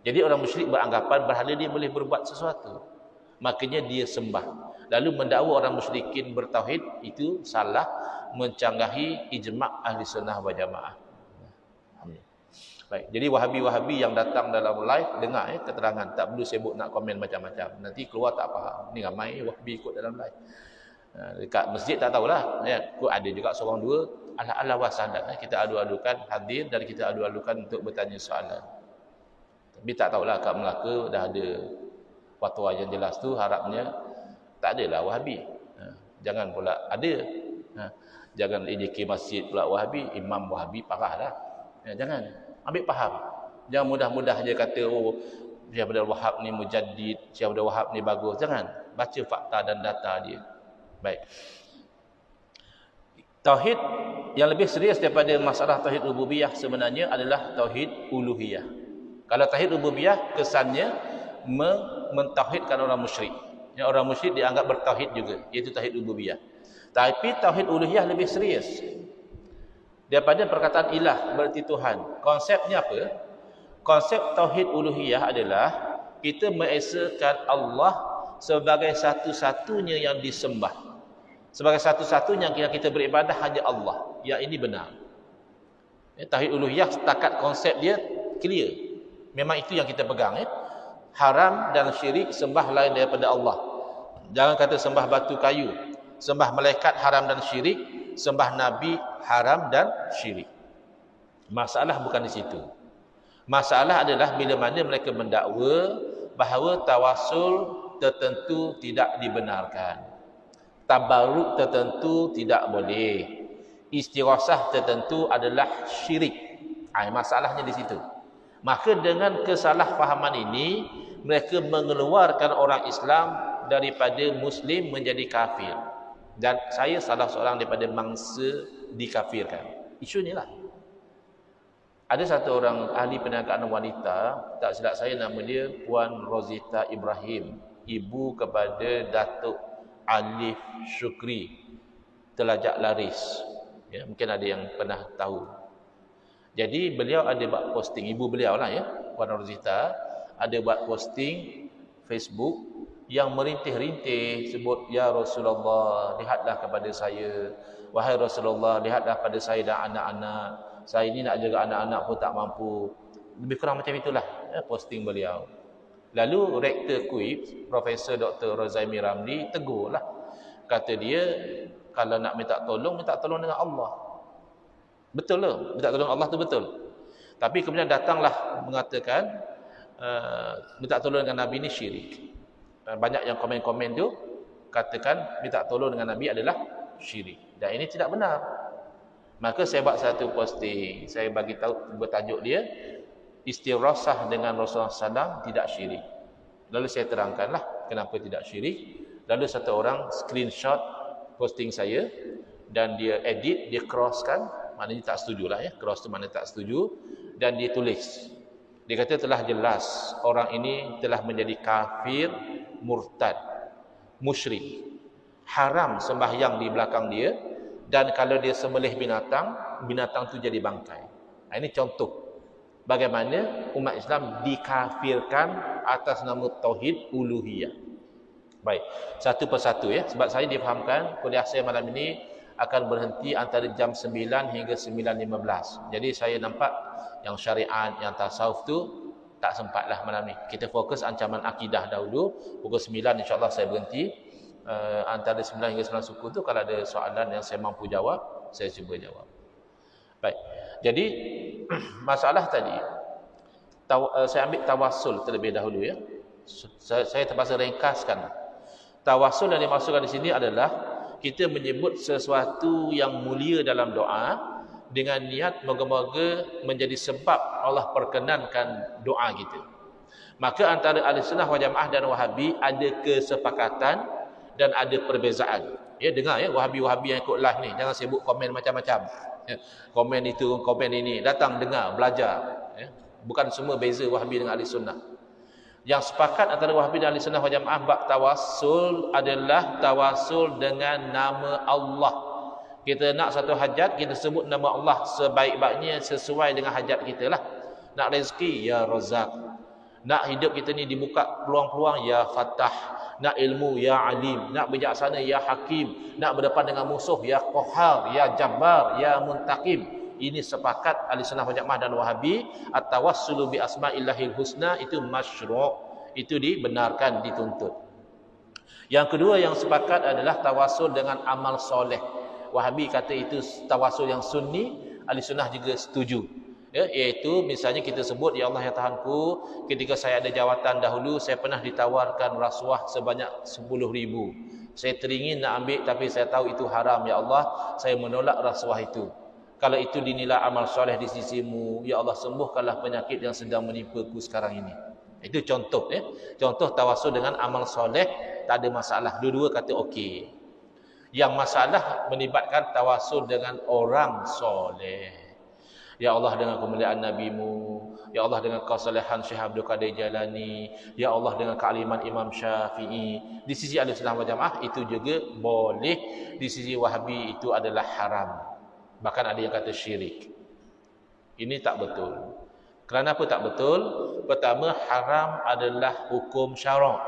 Jadi orang musyrik beranggapan berhala dia boleh berbuat sesuatu, makanya dia sembah. Lalu mendakwa orang musyrikin bertauhid itu salah, mencanggahi ijma' ahli sunnah wal jamaah. Baik, jadi wahabi-wahabi yang datang dalam live dengar keterangan, tak perlu sibuk nak komen macam-macam. Nanti keluar tak faham. Ni ramai wahabi ikut dalam live. Dekat masjid tak tahulah, ya, ada juga seorang dua ala-ala wasalat. Kita adu-adukan hadir dan kita adu-adukan untuk bertanya soalan. Tapi tak tahulah kat Melaka dah ada fatwa yang jelas tu, harapnya tak adalah wahabi. Jangan pula ada. Jangan IJK masjid pula wahabi, imam wahabi parahlah. Jangan. Ambil faham. Jangan mudah-mudah je kata Syekh Abdul Wahab ni mujaddid, Syekh Abdul Wahab ni bagus. Jangan. Baca fakta dan data dia. Baik. Tauhid yang lebih serius daripada masalah tauhid rububiyah sebenarnya adalah tauhid uluhiyah. Kalau tauhid rububiyah kesannya mentauhidkan orang musyrik. Yang orang musyrik dianggap bertauhid juga, iaitu tauhid rububiyah. Tapi tauhid uluhiyah lebih serius daripada perkataan ilah, berarti Tuhan. Konsepnya apa? Konsep tauhid uluhiyah adalah kita mengesahkan Allah sebagai satu-satunya yang disembah. Sebagai satu-satunya yang kita beribadah hanya Allah. Yang ini benar. Tauhid uluhiyah setakat konsep dia clear. Memang itu yang kita pegang. Haram dan syirik sembah lain daripada Allah. Jangan kata sembah batu kayu. Sembah malaikat haram dan syirik. Sembah Nabi haram dan syirik. Masalah bukan di situ. Masalah adalah bila mana mereka mendakwa bahawa tawasul tertentu tidak dibenarkan, tabarruk tertentu tidak boleh, istighosah tertentu adalah syirik. Masalahnya di situ. Maka dengan kesalahfahaman ini mereka mengeluarkan orang Islam daripada Muslim menjadi kafir. Dan saya salah seorang daripada mangsa dikafirkan. Isu inilah. Ada satu orang ahli perniagaan wanita, tak silap saya nama dia Puan Rozita Ibrahim, ibu kepada Datuk Alif Syukri, Telajak Laris. Ya, mungkin ada yang pernah tahu. Jadi beliau ada buat posting, ibu beliau lah ya, Puan Rozita, ada buat posting Facebook yang merintih-rintih sebut, "Ya Rasulullah, lihatlah kepada saya. Wahai Rasulullah, lihatlah pada saya dan anak-anak. Saya ini nak jaga anak-anak pun tak mampu." Lebih kurang macam itulah ya, posting beliau. Lalu Rektor KUIP, Profesor Dr. Rozaimi Ramli tegurlah. Kata dia, kalau nak minta tolong dengan Allah. Betul lah, minta tolong Allah tu betul. Tapi kemudian datanglah mengatakan minta tolong dengan Nabi ni syirik. Banyak yang komen-komen tu katakan minta tolong dengan Nabi adalah syirik. Dan ini tidak benar. Maka saya buat satu posting, saya bagi tahu bertajuk dia, istighosah dengan Rasulullah SAW tidak syirik. Lalu saya terangkanlah kenapa tidak syirik. Lalu satu orang screenshot posting saya dan dia edit, dia crosskan, maknanya tak setuju lah ya, cross tu maknanya tak setuju, dan dia tulis. Dia kata telah jelas orang ini telah menjadi kafir, murtad, musyrik. Haram sembahyang di belakang dia, dan kalau dia sembelih binatang, binatang tu jadi bangkai. Ini contoh bagaimana umat Islam dikafirkan atas nama tauhid uluhiyah. Baik, satu persatu ya, sebab saya difahamkan kuliah saya malam ini akan berhenti antara jam 9 hingga 9.15. Jadi saya nampak yang syariat, yang tasawuf tu tak sempatlah malam ni. Kita fokus ancaman akidah dahulu. Pukul 9 insya-Allah saya berhenti. Antara 9 hingga 9 suku tu kalau ada soalan yang saya mampu jawab, saya cuba jawab. Baik. Jadi masalah tadi saya ambil tawassul terlebih dahulu ya. Saya terpaksa ringkaskan. Tawassul yang dimaksudkan di sini adalah kita menyebut sesuatu yang mulia dalam doa dengan niat moga-moga menjadi sebab Allah perkenankan doa kita. Maka antara Ahlussunnah wal Jamaah dan Wahabi ada kesepakatan dan ada perbezaan. Ya, dengar ya, Wahabi-Wahabi yang ikut live ni, jangan sibuk komen macam-macam. Ya, komen itu, komen ini, datang dengar, belajar. Ya, bukan semua beza Wahabi dengan Ahlussunnah. Yang sepakat antara Wahabi dan Ahlussunnah wal Jamaah bab tawassul adalah tawassul dengan nama Allah. Kita nak satu hajat, kita sebut nama Allah sebaik-baiknya sesuai dengan hajat kita lah. Nak rezeki, Ya Razak. Nak hidup kita ni dibuka peluang-peluang, Ya Fattah. Nak ilmu, Ya Alim. Nak bijaksana, Ya Hakim. Nak berdepan dengan musuh, Ya Qahhar, Ya Jabbar, Ya Muntaqim. Ini sepakat Ahlussunnah wal Jamaah dan Wahabi, at-tawassulu bi asma'illahil husna itu masyru', itu dibenarkan, dituntut. Yang kedua yang sepakat adalah tawassul dengan amal soleh. Wahabi kata itu tawassul yang sunni, Ahlussunnah juga setuju. Ya, iaitu misalnya kita sebut, Ya Allah ya Tuhanku, ketika saya ada jawatan dahulu, saya pernah ditawarkan rasuah sebanyak 10,000. Saya teringin nak ambil tapi saya tahu itu haram, Ya Allah, saya menolak rasuah itu. Kalau itu dinilai amal soleh di sisimu, Ya Allah sembuhkanlah penyakit yang sedang menimpaku sekarang ini. Itu contoh ya. Contoh tawassul dengan amal soleh, tak ada masalah. Dua-dua kata okey. Yang masalah melibatkan tawassul dengan orang soleh. Ya Allah dengan kemuliaan Nabi-Mu, Ya Allah dengan kesalehan Syekh Abdul Qadir Jalani, Ya Allah dengan kealiman Imam Syafi'i. Di sisi Ahlussunnah wal Jamaah itu juga boleh, di sisi Wahabi itu adalah haram. Bahkan ada yang kata syirik. Ini tak betul. Kenapa tak betul? Pertama, haram adalah hukum syarak.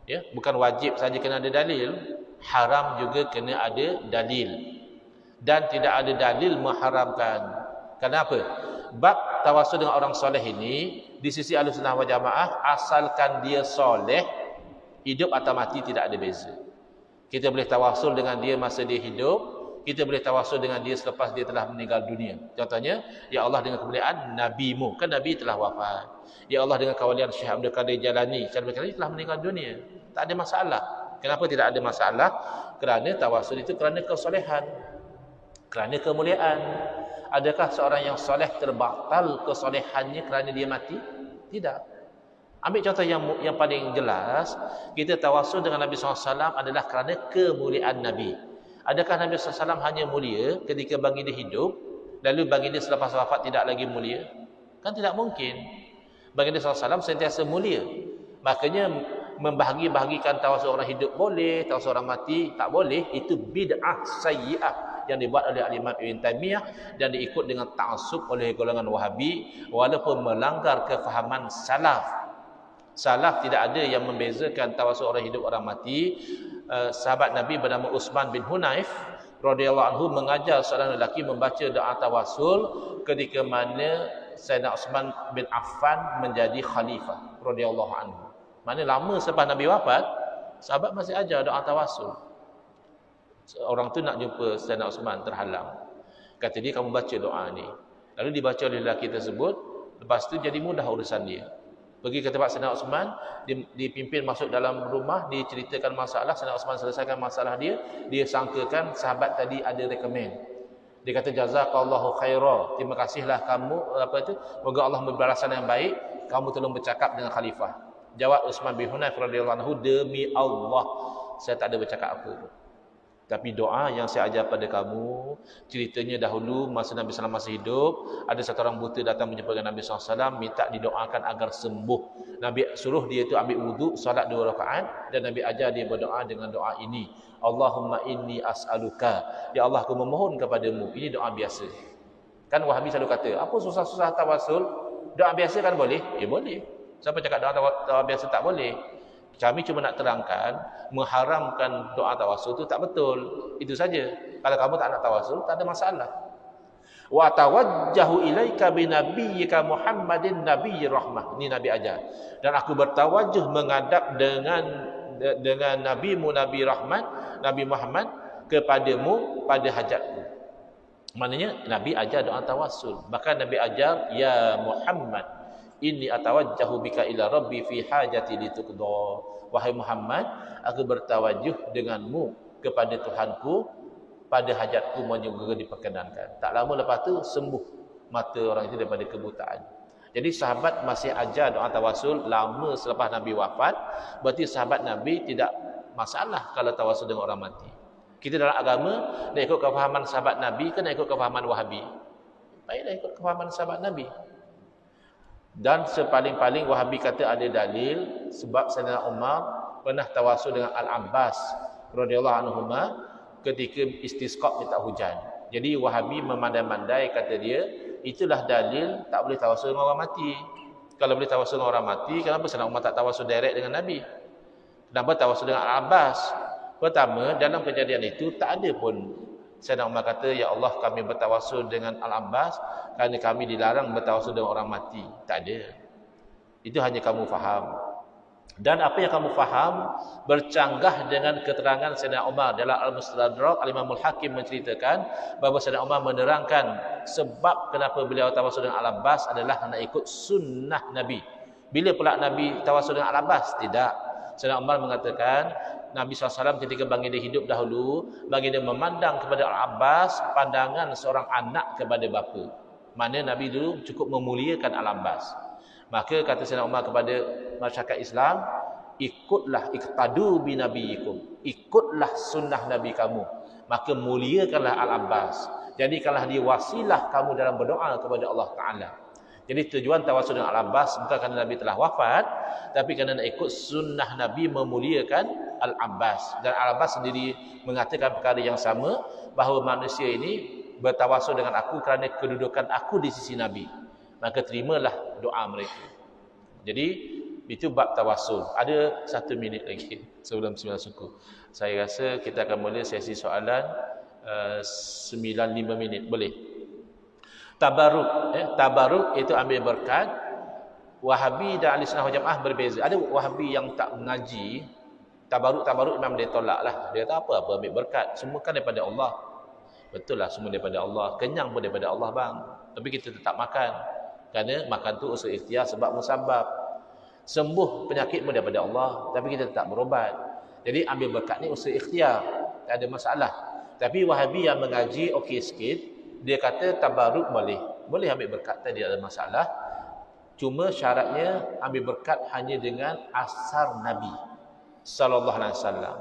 Ya, bukan wajib saja kena ada dalil, haram juga kena ada dalil. Dan tidak ada dalil mengharamkan. Kenapa? Bab tawassul dengan orang soleh ini, di sisi Ahlussunnah wal Jamaah, asalkan dia soleh, hidup atau mati tidak ada beza. Kita boleh tawassul dengan dia masa dia hidup, kita boleh tawasul dengan dia selepas dia telah meninggal dunia. Contohnya, ya Allah dengan kemuliaan nabimu, kan nabi telah wafat. Ya Allah dengan kewalian Syekh Abdul Qadir Jalani, Syekh Abdul Qadir telah meninggal dunia. Tak ada masalah. Kenapa tidak ada masalah? Kerana tawasul itu kerana kesolehan, kerana kemuliaan. Adakah seorang yang soleh terbatal kesolehannya kerana dia mati? Tidak. Ambil contoh yang paling jelas, kita tawasul dengan Nabi SAW adalah kerana kemuliaan Nabi. Adakah Nabi SAW hanya mulia ketika baginda hidup, lalu baginda selepas wafat tidak lagi mulia? Kan tidak mungkin. Baginda SAW sentiasa mulia. Makanya membahagi-bahagikan tawasul orang hidup boleh, tawasul orang mati tak boleh. Itu bid'ah sayyi'ah yang dibuat oleh Imam Ibn Taimiyah dan diikut dengan ta'assub oleh golongan Wahabi, walaupun melanggar kefahaman salaf. Salaf tidak ada yang membezakan tawasul orang hidup orang mati. Sahabat Nabi bernama Utsman bin Hunayf radhiyallahu anhu mengajar seorang lelaki membaca doa tawasul ketika mana Sayyidina Utsman bin Affan menjadi khalifah radhiyallahu anhu. Mana lama selepas Nabi wafat, sahabat masih ajar doa tawasul. Orang tu nak jumpa Sayyidina Utsman terhalang. Kata dia, kamu baca doa ni. Lalu dibaca oleh lelaki tersebut. Lepas tu jadi mudah urusan dia. Pergi ke tempat Sayyidina Utsman, dipimpin masuk dalam rumah, diceritakan masalah, Sayyidina Utsman selesaikan masalah dia. Dia sangkakan sahabat tadi ada recommend. Dia kata, jazakallahu khaira, terima kasihlah kamu, moga Allah memberi balasan yang baik, kamu tolong bercakap dengan khalifah. Jawab Utsman bin Hunayf radhiyallahu anhu, demi Allah saya tak ada bercakap apa pun. Tapi doa yang saya ajar pada kamu, ceritanya dahulu masa Nabi SAW masih hidup, ada satu orang buta datang menjumpa dengan Nabi SAW, minta didoakan agar sembuh. Nabi suruh dia itu ambil wuduk, salat 2 rakaat, dan Nabi ajar dia berdoa dengan doa ini. Allahumma inni as'aluka. Ya Allah, aku memohon kepadamu. Ini doa biasa. Kan Wahabi selalu kata, apa susah-susah tawasul? Doa biasa kan boleh? Boleh. Siapa cakap doa biasa tak boleh? Kami cuma nak terangkan, mengharamkan doa tawasul itu tak betul. Itu saja. Kalau kamu tak nak tawasul, tak ada masalah. Wa tawajjahu ilaika bi nabiyyika Muhammadin nabiyyi rahmah. Ini Nabi ajar. Dan aku bertawajuh menghadap dengan nabimu Nabi rahmat, Nabi Muhammad kepadamu pada hajatku. Maknanya Nabi ajar doa tawasul. Bahkan Nabi ajar, ya Muhammad, inni atawajjahu bika ila rabbi fi hajati lituqda. Wahai Muhammad, aku bertawajuh denganmu kepada Tuhanku pada hajatku yang diperkenankan. Tak lama lepas tu sembuh mata orang itu daripada kebutaan. Jadi sahabat masih ajar doa tawasul lama selepas Nabi wafat. Berarti sahabat Nabi tidak masalah kalau tawasul dengan orang mati. Kita dalam agama nak ikut kefahaman sahabat Nabi ke nak ikut kefahaman Wahabi? Baiklah ikut kefahaman sahabat Nabi. Dan sepaling-paling Wahabi kata ada dalil sebab Sayyidina Umar pernah tawasul dengan Al-Abbas radhiyallahu anhuma ketika istisqa minta hujan. Jadi Wahabi memandai-mandai, kata dia, itulah dalil tak boleh tawasul dengan orang mati. Kalau boleh tawasul dengan orang mati, kenapa Sayyidina Umar tak tawasul direct dengan Nabi? Kenapa tawasul dengan Al-Abbas? Pertama, dalam kejadian itu tak ada pun Sayyidina Umar kata, ya Allah kami bertawasul dengan Al-Abbas kerana kami dilarang bertawasul dengan orang mati. Tak ada. Itu hanya kamu faham. Dan apa yang kamu faham bercanggah dengan keterangan Sayyidina Umar dalam Al-Mustadrak. Al-Imam Al-Hakim menceritakan bahawa Sayyidina Umar menerangkan sebab kenapa beliau tawasul dengan Al-Abbas adalah nak ikut sunnah Nabi. Bila pula Nabi tawasul dengan Al-Abbas? Tidak. Sayyidina Umar mengatakan Nabi SAW ketika baginda hidup dahulu, baginda memandang kepada Al-Abbas pandangan seorang anak kepada bapa. Mana Nabi dulu cukup memuliakan Al-Abbas. Maka kata Sayyidina Umar kepada masyarakat Islam, ikutlah, iqtadu bi nabiyikum, ikutlah sunnah Nabi kamu, maka muliakanlah Al-Abbas, jadikanlah dia wasilah kamu dalam berdoa kepada Allah Ta'ala. Jadi tujuan tawasul dengan Al-Abbas bukan kerana Nabi telah wafat, tapi kerana nak ikut sunnah Nabi memuliakan Al-Abbas. Dan Al-Abbas sendiri mengatakan perkara yang sama, bahawa manusia ini bertawasul dengan aku kerana kedudukan aku di sisi Nabi. Maka terimalah doa mereka. Jadi itu bab tawasul. Ada 1 minit lagi sebelum 9 suku. Saya rasa kita akan mula sesi soalan 95 minit. Boleh? Tabaruk. Tabaruk itu ambil berkat. Wahabi dan Ahli Sunnah wal Jamaah berbeza. Ada Wahabi yang tak mengaji. Tabaruk memang dia tolak lah. Dia kata apa-apa ambil berkat. Semua kan daripada Allah. Betul lah semua daripada Allah. Kenyang pun daripada Allah bang. Tapi kita tetap makan. Kerana makan tu usul ikhtiar sebab musabab. Sembuh penyakit pun daripada Allah. Tapi kita tetap berobat. Jadi ambil berkat ni usul ikhtiar. Tak ada masalah. Tapi Wahabi yang mengaji okey sikit. Dia kata tabaruk boleh. Boleh ambil berkat tadi, ada masalah. Cuma syaratnya ambil berkat hanya dengan asar Nabi sallallahu alaihi wasallam.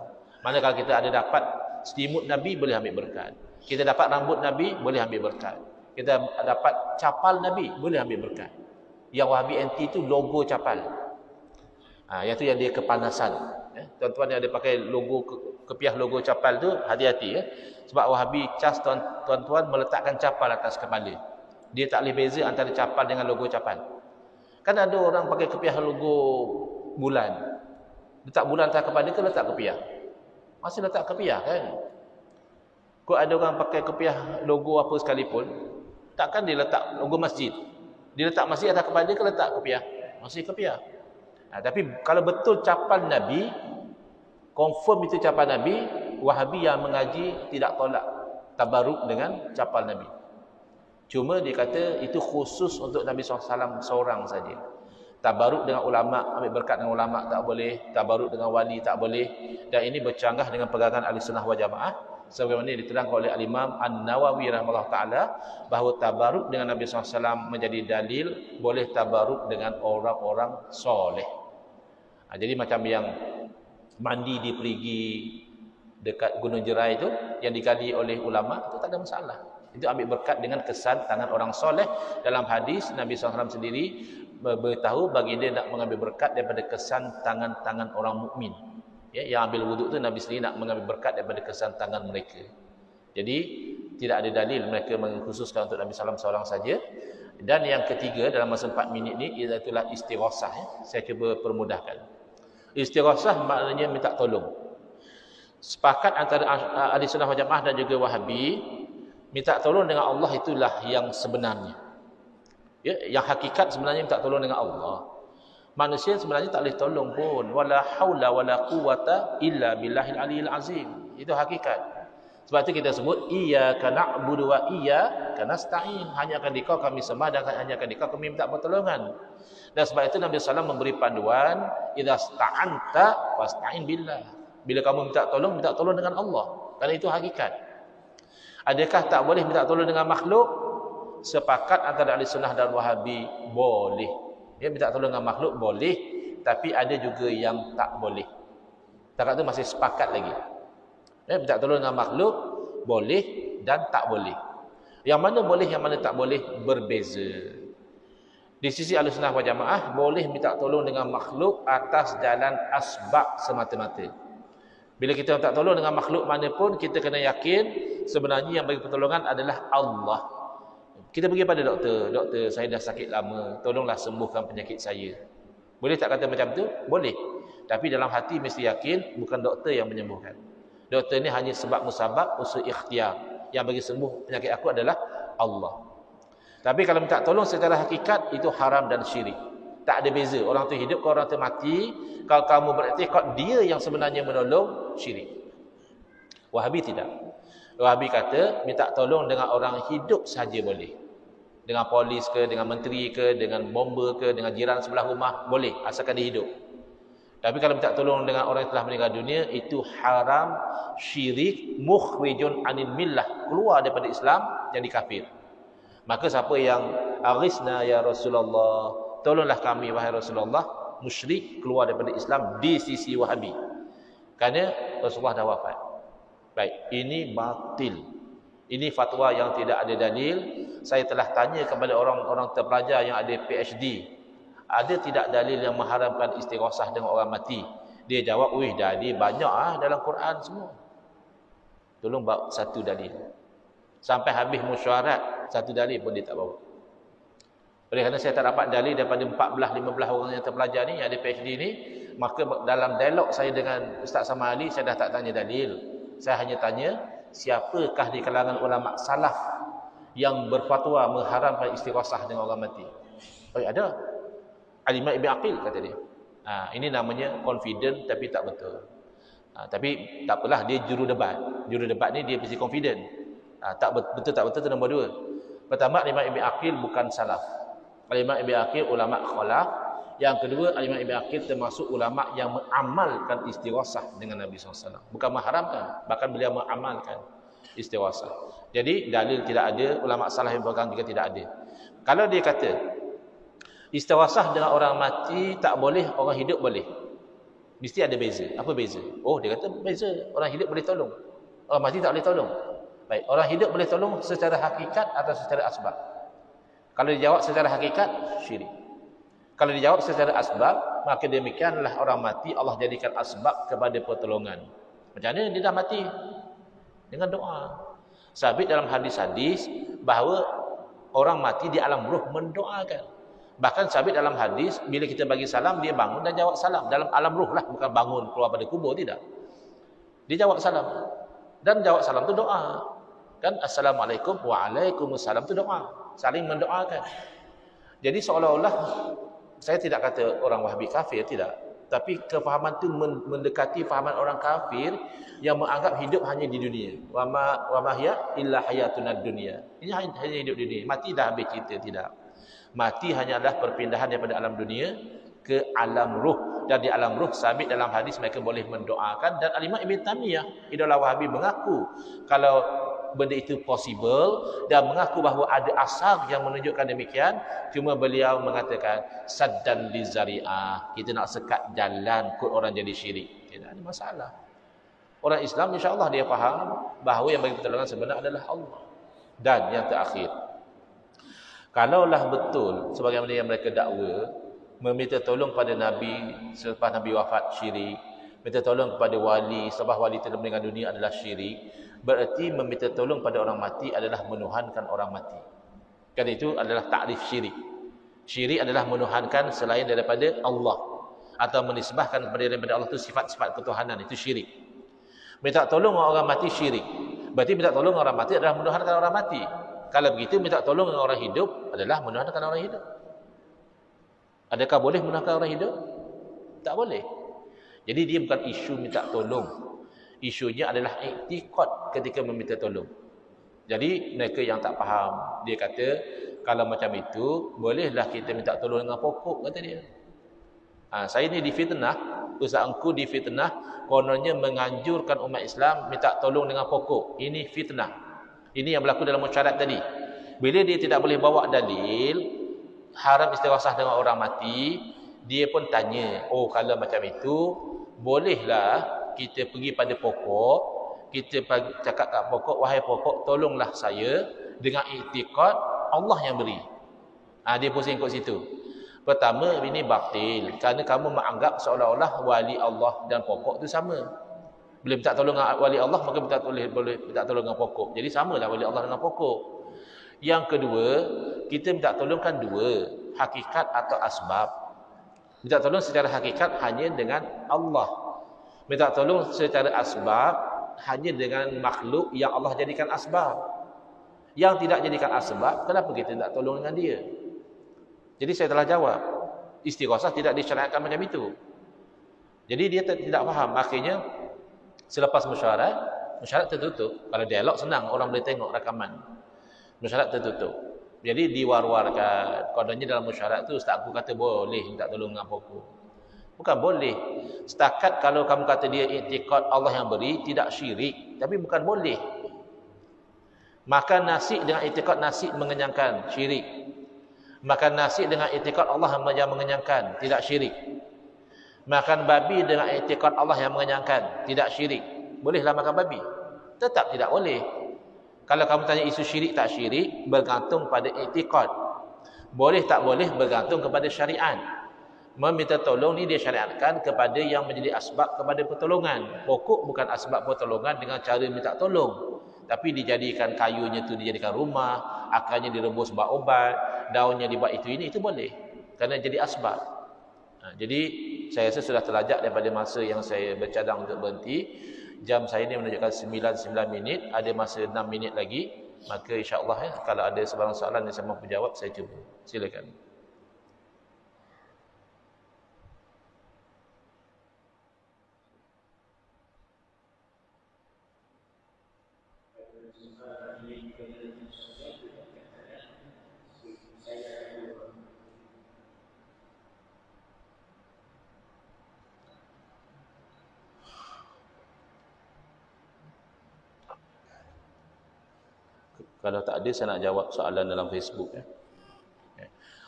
Mana kalau kita ada dapat selimut Nabi, boleh ambil berkat. Kita dapat rambut Nabi, boleh ambil berkat. Kita dapat capal Nabi, boleh ambil berkat. Yang Wahabi anti itu logo capal. Yang tu yang dia kepanasan. Tuan-tuan yang ada pakai logo kepiah logo capal tu, hati-hati ya. Sebab Wahabi cas tuan-tuan meletakkan capal atas kepala. Dia tak boleh beza antara capal dengan logo capal. Kan ada orang pakai kepiah logo bulan. Letak bulan atas kepala ke letak kepiah? Masih letak kepiah kan? Kok ada orang pakai kepiah logo apa sekalipun, takkan dia letak logo masjid. Dia letak masjid atas kepala ke letak kepiah? Masih kepiah. Tapi kalau betul capal Nabi, confirm itu capal Nabi, Wahabi yang mengaji tidak tolak tabaruk dengan capal Nabi. Cuma dia kata itu khusus untuk Nabi SAW seorang saja. Tabaruk dengan ulama, ambil berkat dengan ulama tak boleh, tabaruk dengan wali tak boleh. Dan ini bercanggah dengan pegangan Ahlussunnah wal Jamaah sebagaimana diterangkan oleh Al-Imam An-Nawawi rahimahullah taala bahawa tabaruk dengan Nabi SAW menjadi dalil boleh tabaruk dengan orang-orang soleh. Jadi macam yang mandi di perigi dekat Gunung Jerai itu yang digali oleh ulama, itu tak ada masalah. Itu ambil berkat dengan kesan tangan orang soleh. Dalam hadis Nabi SAW sendiri beritahu baginda nak mengambil berkat daripada kesan tangan-tangan orang mukmin. Ya, yang ambil wuduk tu Nabi sendiri nak mengambil berkat daripada kesan tangan mereka. Jadi tidak ada dalil mereka mengkhususkan untuk Nabi SAW seorang saja. Dan yang ketiga dalam masa 4 minit ni ialah istighasah. Ya. Saya cuba permudahkan. Istighasah maknanya minta tolong. Sepakat antara Ahlussunnah wal Jamaah dan juga Wahabi, minta tolong dengan Allah itulah yang sebenarnya. Ya, yang hakikat sebenarnya minta tolong dengan Allah. Manusia sebenarnya tak boleh tolong pun. Wala haula wala quwata illa billahil aliyil azim. Itu hakikat. Sebab itu kita sebut iyyaka na'budu wa iyyaka nasta'in. Hanya akan Dikau kami sembah dan hanya akan Dikau kami minta pertolongan. Dan sebab itu Nabi SAW memberi panduan, idza sta'anta fasta'in billah. Bila kamu minta tolong dengan Allah. Kerana itu hakikat. Adakah tak boleh minta tolong dengan makhluk? Sepakat antara Ahlussunnah dan Wahabi, boleh. Ya, minta tolong dengan makhluk boleh, tapi ada juga yang tak boleh. Takat tu masih sepakat lagi. Ya, minta tolong dengan makhluk boleh dan tak boleh. Yang mana boleh, yang mana tak boleh berbeza. Di sisi Ahlussunnah wal Jamaah boleh minta tolong dengan makhluk atas jalan asbab semata-mata. Bila kita minta tolong dengan makhluk mana pun, kita kena yakin sebenarnya yang bagi pertolongan adalah Allah. Kita pergi pada doktor, doktor saya dah sakit lama, tolonglah sembuhkan penyakit saya. Boleh tak kata macam tu? Boleh. Tapi dalam hati mesti yakin bukan doktor yang menyembuhkan. Doktor ni hanya sebab musabab, usul ikhtiar. Yang bagi sembuh penyakit aku adalah Allah. Tapi kalau minta tolong secara hakikat, itu haram dan syirik. Tak ada beza. Orang tu hidup, kalau orang tu mati, kalau kamu beriktikad dia yang sebenarnya menolong, syirik. Wahabi tidak. Wahabi kata, minta tolong dengan orang hidup saja boleh. Dengan polis ke, dengan menteri ke, dengan bomba ke, dengan jiran sebelah rumah, boleh. Asalkan dia hidup. Tapi kalau minta tolong dengan orang yang telah meninggal dunia, itu haram, syirik, mukhrijun anil millah. Keluar daripada Islam, jadi kafir. Maka siapa yang aghithna ya Rasulullah, tolonglah kami wahai Rasulullah, musyrik, keluar daripada Islam di sisi Wahabi. Kerana Rasulullah dah wafat. Baik, ini batil. Ini fatwa yang tidak ada dalil. Saya telah tanya kepada orang-orang terpelajar yang ada PhD. Ada tidak dalil yang mengharamkan istighasah dengan orang mati? Dia jawab, wih dalil banyak dalam Quran semua. Tolong bawa satu dalil. Sampai habis mesyuarat, satu dalil pun dia tak bawa. Oleh kerana saya tak dapat dalil daripada 14-15 orang yang terpelajar ni, yang ada PhD ni, maka dalam dialog saya dengan Ustaz Samad Ali, saya dah tak tanya dalil. Saya hanya tanya, siapakah di kalangan ulama salaf yang berfatwa mengharamkan istighasah dengan orang mati? Oh, ada. Al-Imam Ibn Aqil kata dia. Ini namanya confident tapi tak betul. Tapi tak apalah, dia juru debat. Juru debat ni dia mesti confident. Betul tak betul itu nombor dua. Pertama, Imam Ibn Aqil bukan salaf. Imam Ibn Aqil ulama khalaf. Yang kedua, Imam Ibn Aqil termasuk ulama yang mengamalkan istighosah dengan Nabi SAW. Bukan mengharamkan, bahkan beliau mengamalkan istighosah. Jadi dalil tidak ada, ulama salaf yang pegang juga tidak ada. Kalau dia kata istighosah dengan orang mati tak boleh, orang hidup boleh, mesti ada beza. Apa beza? Oh, dia kata beza. Orang hidup boleh tolong, orang mati tak boleh tolong. Baik, orang hidup boleh tolong secara hakikat atau secara asbab? Kalau dijawab secara hakikat, syirik. Kalau dijawab secara asbab, maka demikianlah orang mati Allah jadikan asbab kepada pertolongan. Macam mana dia dah mati? Dengan doa. Sabit dalam hadis-hadis bahawa orang mati di alam ruh mendoakan. Bahkan sabit dalam hadis, bila kita bagi salam, dia bangun dan jawab salam. Dalam alam ruh lah, bukan bangun keluar pada kubur, tidak. Dia jawab salam. Dan jawab salam itu doa. Kan Assalamualaikum, Waalaikumsalam itu doa. Saling mendoakan. Jadi seolah-olah, saya tidak kata orang Wahabi kafir, tidak. Tapi kefahaman itu mendekati fahaman orang kafir yang menganggap hidup hanya di dunia. Wa ma hiya illa hayatuna dunia. Ini hanya hidup di dunia. Mati dah habis cerita, tidak. Mati hanyalah perpindahan daripada alam dunia ke alam ruh. Dan di alam ruh, sabit dalam hadis mereka boleh mendoakan. Dan Al-Imam Ibn Taymiyah, idola Wahabi, mengaku kalau benda itu possible dan mengaku bahawa ada asar yang menunjukkan demikian. Cuma beliau mengatakan saddan li zari'ah, kita nak sekat jalan kot orang jadi syirik. Tidak ada masalah. Orang Islam insya-Allah dia faham bahawa yang bagi pertolongan sebenar adalah Allah. Dan yang terakhir, kalaulah betul sebagaimana yang mereka dakwa, meminta tolong pada Nabi selepas Nabi wafat syirik, minta tolong kepada wali selepas wali telah meninggal dunia adalah syirik, berarti meminta tolong pada orang mati adalah menuhankan orang mati. Kerana itu adalah takrif syirik. Syirik adalah menuhankan selain daripada Allah, atau menisbahkan daripada Allah itu sifat-sifat ketuhanan, itu syirik. Minta tolong orang mati syirik. Berarti minta tolong orang mati adalah menuhankan orang mati. Kalau begitu, minta tolong orang hidup adalah menuhankan orang hidup. Adakah boleh menuhankan orang hidup? Tak boleh. Jadi dia bukan isu minta tolong. Isunya adalah iktikad ketika meminta tolong. Jadi mereka yang tak faham, dia kata kalau macam itu, bolehlah kita minta tolong dengan pokok, kata dia. Saya ni difitnah, Ustaz Engku difitnah, kononnya menganjurkan umat Islam minta tolong dengan pokok. Ini fitnah. Ini yang berlaku dalam musyarat tadi. Bila dia tidak boleh bawa dalil haram istighosah dengan orang mati, dia pun tanya, oh kalau macam itu, bolehlah kita pergi pada pokok, kita cakap kat pokok, wahai pokok, tolonglah saya dengan iktikad Allah yang beri. Dia pusing kat situ. Pertama, ini batil kerana kamu menganggap seolah-olah wali Allah dan pokok itu sama. Bila minta tolong dengan wali Allah, maka boleh minta tolong dengan pokok. Jadi samalah wali Allah dengan pokok. Yang kedua, kita minta tolong kan dua, hakikat atau asbab. Minta tolong secara hakikat hanya dengan Allah. Minta tolong secara asbab hanya dengan makhluk yang Allah jadikan asbab. Yang tidak jadikan asbab, kenapa kita tak tolong dengan dia? Jadi saya telah jawab, istighosah tidak disyariatkan macam itu. Jadi dia tidak faham. Akhirnya selepas mesyuarat tertutup. Kalau dialog senang, orang boleh tengok rakaman. Mesyuarat tertutup. Jadi diwar-warkan. Kononnya dalam mesyuarat tu Ustaz aku kata boleh minta tolong dengan pokok. Bukan boleh. Setakat kalau kamu kata dia iktikad Allah yang beri, tidak syirik. Tapi bukan boleh. Makan nasi dengan iktikad nasi mengenyangkan, syirik. Makan nasi dengan iktikad Allah yang mengenyangkan, tidak syirik. Makan babi dengan iktikad Allah yang mengenyangkan, tidak syirik. Bolehlah makan babi? Tetap tidak boleh. Kalau kamu tanya isu syirik tak syirik, bergantung pada iktikad. Boleh tak boleh bergantung kepada syariat. Meminta tolong ni dia syariatkan kepada yang menjadi asbab kepada pertolongan. Pokok bukan asbab pertolongan dengan cara minta tolong. Tapi dijadikan kayunya tu dijadikan rumah, akarnya direbus buat obat, daunnya dibuat itu boleh. Kerana jadi asbab. Jadi saya rasa sudah terlajak daripada masa yang saya bercadang untuk berhenti. Jam saya ni menunjukkan 9 minit, ada masa 6 minit lagi. Maka insya-Allah kalau ada sebarang soalan yang saya mampu jawab, saya cuba. Silakan. Kalau tak ada, saya nak jawab soalan dalam Facebook.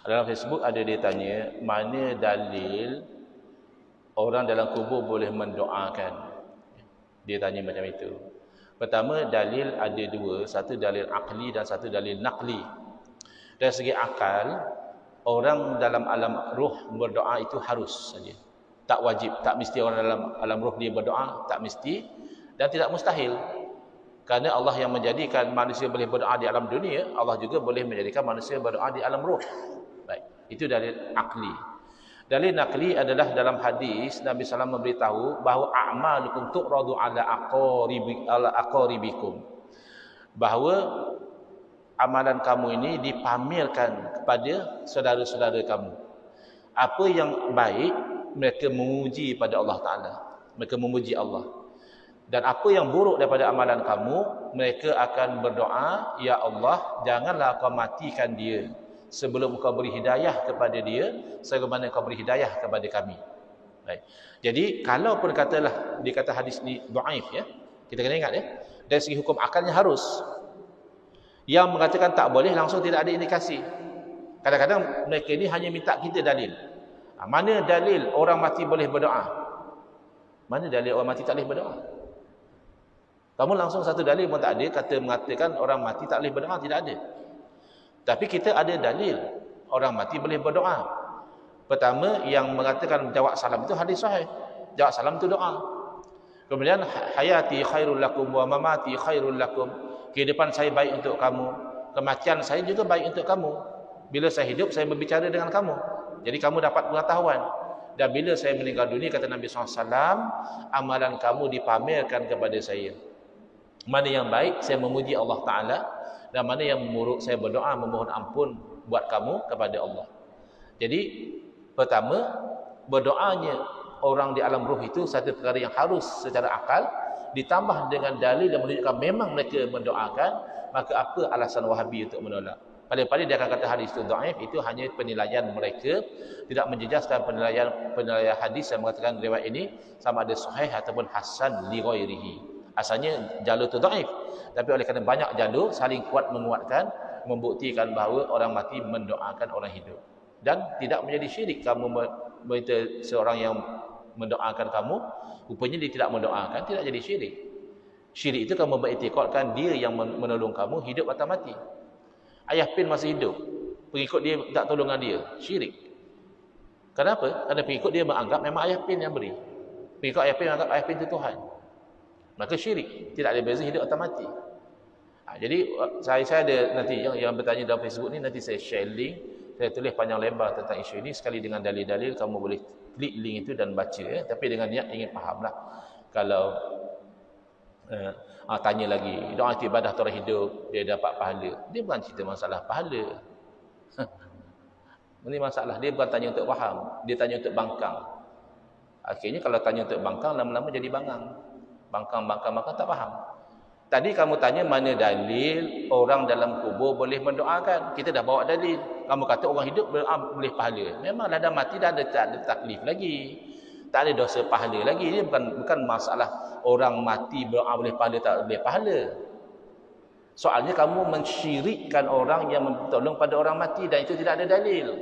Dalam Facebook ada dia tanya, mana dalil orang dalam kubur boleh mendoakan? Dia tanya macam itu. Pertama, dalil ada dua. Satu dalil akli dan satu dalil naqli. Dari segi akal, orang dalam alam ruh berdoa itu harus saja. Tak wajib, tak mesti orang dalam alam ruh dia berdoa, tak mesti. Dan tidak mustahil. Kerana Allah yang menjadikan manusia boleh berdoa di alam dunia, Allah juga boleh menjadikan manusia berdoa di alam ruh. Baik, itu dalil akli. Dalil naqli adalah dalam hadis Nabi SAW memberitahu bahawa a'malukum tu'radu ala aqaribikum. Bahawa amalan kamu ini dipamerkan kepada saudara-saudara kamu. Apa yang baik mereka memuji pada Allah Taala. Mereka memuji Allah. Dan apa yang buruk daripada amalan kamu, mereka akan berdoa, ya Allah, janganlah kau matikan dia sebelum kau beri hidayah kepada dia, sebagaimana kau beri hidayah kepada kami. Baik. Jadi, kalau pun katalah, dia kata hadis ni dhaif, ya, kita kena ingat, ya, dari segi hukum akalnya harus. Yang mengatakan tak boleh, langsung tidak ada indikasi. Kadang-kadang mereka ni hanya minta kita dalil. Mana dalil orang mati boleh berdoa? Mana dalil orang mati tak boleh berdoa? Kamu langsung satu dalil pun tak ada, kata mengatakan orang mati tak boleh berdoa, tidak ada. Tapi kita ada dalil orang mati boleh berdoa. Pertama, yang mengatakan jawab salam itu hadis sahih. Jawab salam itu doa. Kemudian hayati khairul lakum wa mamati khairul lakum. Kehidupan saya baik untuk kamu, kematian saya juga baik untuk kamu. Bila saya hidup, saya berbicara dengan kamu. Jadi kamu dapat pengetahuan. Dan bila saya meninggal dunia, kata Nabi SAW, amalan kamu dipamerkan kepada saya. Mana yang baik, saya memuji Allah Ta'ala. Dan mana yang buruk, saya berdoa memohon ampun buat kamu kepada Allah. Jadi, pertama, berdoanya orang di alam ruh itu satu perkara yang harus secara akal, ditambah dengan dalil yang menunjukkan memang mereka mendoakan, maka apa alasan Wahabi untuk menolak? Paling-paling dia akan kata hadis itu dhaif, itu hanya penilaian mereka, tidak menjejaskan penilaian hadis yang mengatakan riwayat ini sama ada sahih ataupun hasan li ghairihi. Asalnya jalur itu dhaif, tapi oleh kerana banyak jalur saling kuat menguatkan, membuktikan bahawa orang mati mendoakan orang hidup. Dan tidak menjadi syirik kamu berita seorang yang mendoakan kamu, rupanya dia tidak mendoakan, tidak jadi syirik. Syirik itu kamu beriktikadkan dia yang menolong kamu hidup atau mati. Ayah Pin masih hidup, pengikut dia tak tolongan dia, syirik. Kenapa? Kerana pengikut dia menganggap memang Ayah Pin yang beri. Pengikut Ayah Pin menganggap Ayah Pin itu Tuhan. Maka syirik, tidak ada beza hidup atau mati. Jadi saya ada nanti yang bertanya dalam Facebook ni, nanti saya share link, saya tulis panjang lebar tentang isu ini sekali dengan dalil-dalil, kamu boleh klik link itu dan baca, ya. Tapi dengan niat ingin fahamlah. Kalau tanya lagi, doa ibadah orang hidup dia dapat pahala, dia bukan cerita masalah pahala. Ini masalah dia bukan tanya untuk faham, dia tanya untuk bangkang. Akhirnya kalau tanya untuk bangkang, lama-lama jadi bangang. Bangkang tak faham. Tadi kamu tanya mana dalil orang dalam kubur boleh mendoakan. Kita dah bawa dalil. Kamu kata orang hidup boleh pahala. Memanglah dah mati dah ada taklif lagi. Tak ada dosa pahala lagi. Ini bukan masalah orang mati berdoa boleh pahala tak boleh pahala. Soalnya kamu mensyirikkan orang yang menolong pada orang mati dan itu tidak ada dalil.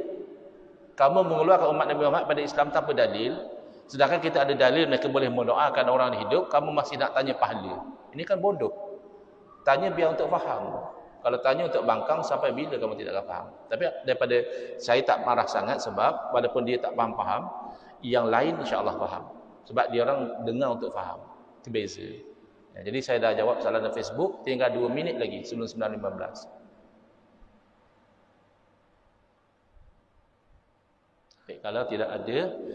Kamu mengeluarkan umat Nabi Muhammad pada Islam tanpa dalil. Sedangkan kita ada dalil mereka boleh mendoakan orang hidup, kamu masih nak tanya pahala. Ini kan bodoh. Tanya biar untuk faham. Kalau tanya untuk bangkang, sampai bila kamu tidak akan faham. Tapi daripada saya tak marah sangat sebab walaupun dia tak faham, yang lain insya-Allah faham. Sebab dia orang dengar untuk faham. Itu beza. Ya, jadi saya dah jawab soalan di Facebook, tinggal 2 minit lagi sebelum 9.15. Okay, kalau tidak ada.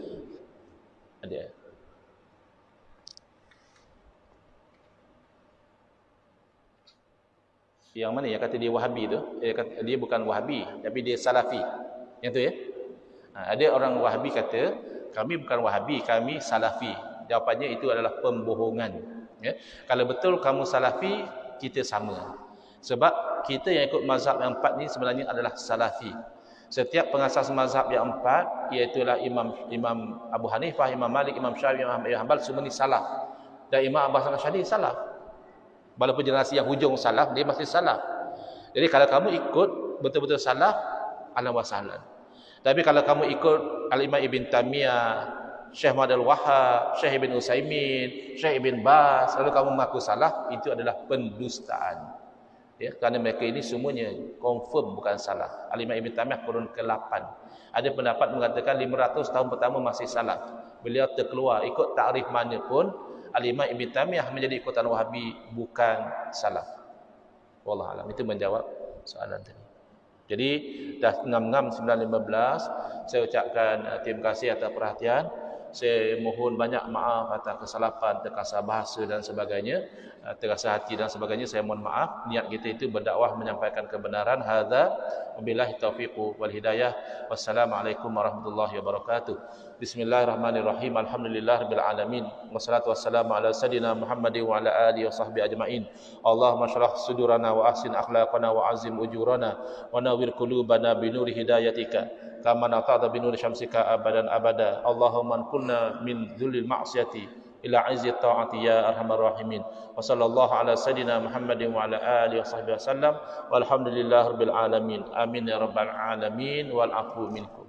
Yang mana yang kata dia Wahabi tu? Dia bukan Wahabi, tapi dia Salafi. Yang tu, ya. Ada orang Wahabi kata, kami bukan Wahabi, kami Salafi. Jawapannya itu adalah pembohongan. Ya. Kalau betul kamu Salafi, kita sama. Sebab kita yang ikut mazhab yang 4 ni sebenarnya adalah salafi. Setiap pengasas mazhab yang 4, iaitulah Imam Abu Hanifah, Imam Malik, Imam Syafi'i, Imam Ahmad bin Hanbal, semua ni salaf. Dan Imam Abbas Al-Syadi salaf. Walaupun generasi yang hujung salaf, dia masih salaf. Jadi kalau kamu ikut betul-betul salaf, ahlan wa sahlan. Tapi kalau kamu ikut Al-Imam Ibn Taimiyah, Syekh Muhammad Al-Wahhab, Syekh Ibn Utsaimin, Syekh Ibn Baz, lalu kamu mengaku salaf, itu adalah pendustaan. Ya, kerana mereka ini semuanya confirm bukan salah. Al-Imam Ibn Taimiyah kurun ke-8. Ada pendapat mengatakan 500 tahun pertama masih salah. Beliau terkeluar ikut takrif mana pun, Al-Imam Ibn Taimiyah menjadi ikutan Wahabi bukan salah. Wallahu alam. Itu menjawab soalan tadi. Jadi dah 6:9:15, saya ucapkan terima kasih atas perhatian. Saya mohon banyak maaf atas kesalahan, terkasar bahasa dan sebagainya, terkasar hati dan sebagainya. Saya mohon maaf. Niat kita itu berdakwah menyampaikan kebenaran. Hadza wabillahi taufiq wal hidayah. Wassalamualaikum warahmatullahi wabarakatuh. Bismillahirrahmanirrahim. Alhamdulillahirabbil alamin. Wassalatu wassalamu ala sayidina Muhammadin wa ala alihi washabbihi ajmain. Allahumma shrah sudurana wa ahsin akhlaqana wa azim ujurana wa nawwir qulubana bi nuri hidayatika. Kama nafa'ta bi nuri syamsika abadan abada. Allahumma kunna min dzulil ma'siyati ila 'izzi ta'ati ya arhamar rahimin. Wa sallallahu ala sayidina Muhammadin wa ala alihi washabbihi wasallam. Walhamdulillahirabbil alamin. Amin ya rabbal alamin wal afu minkum.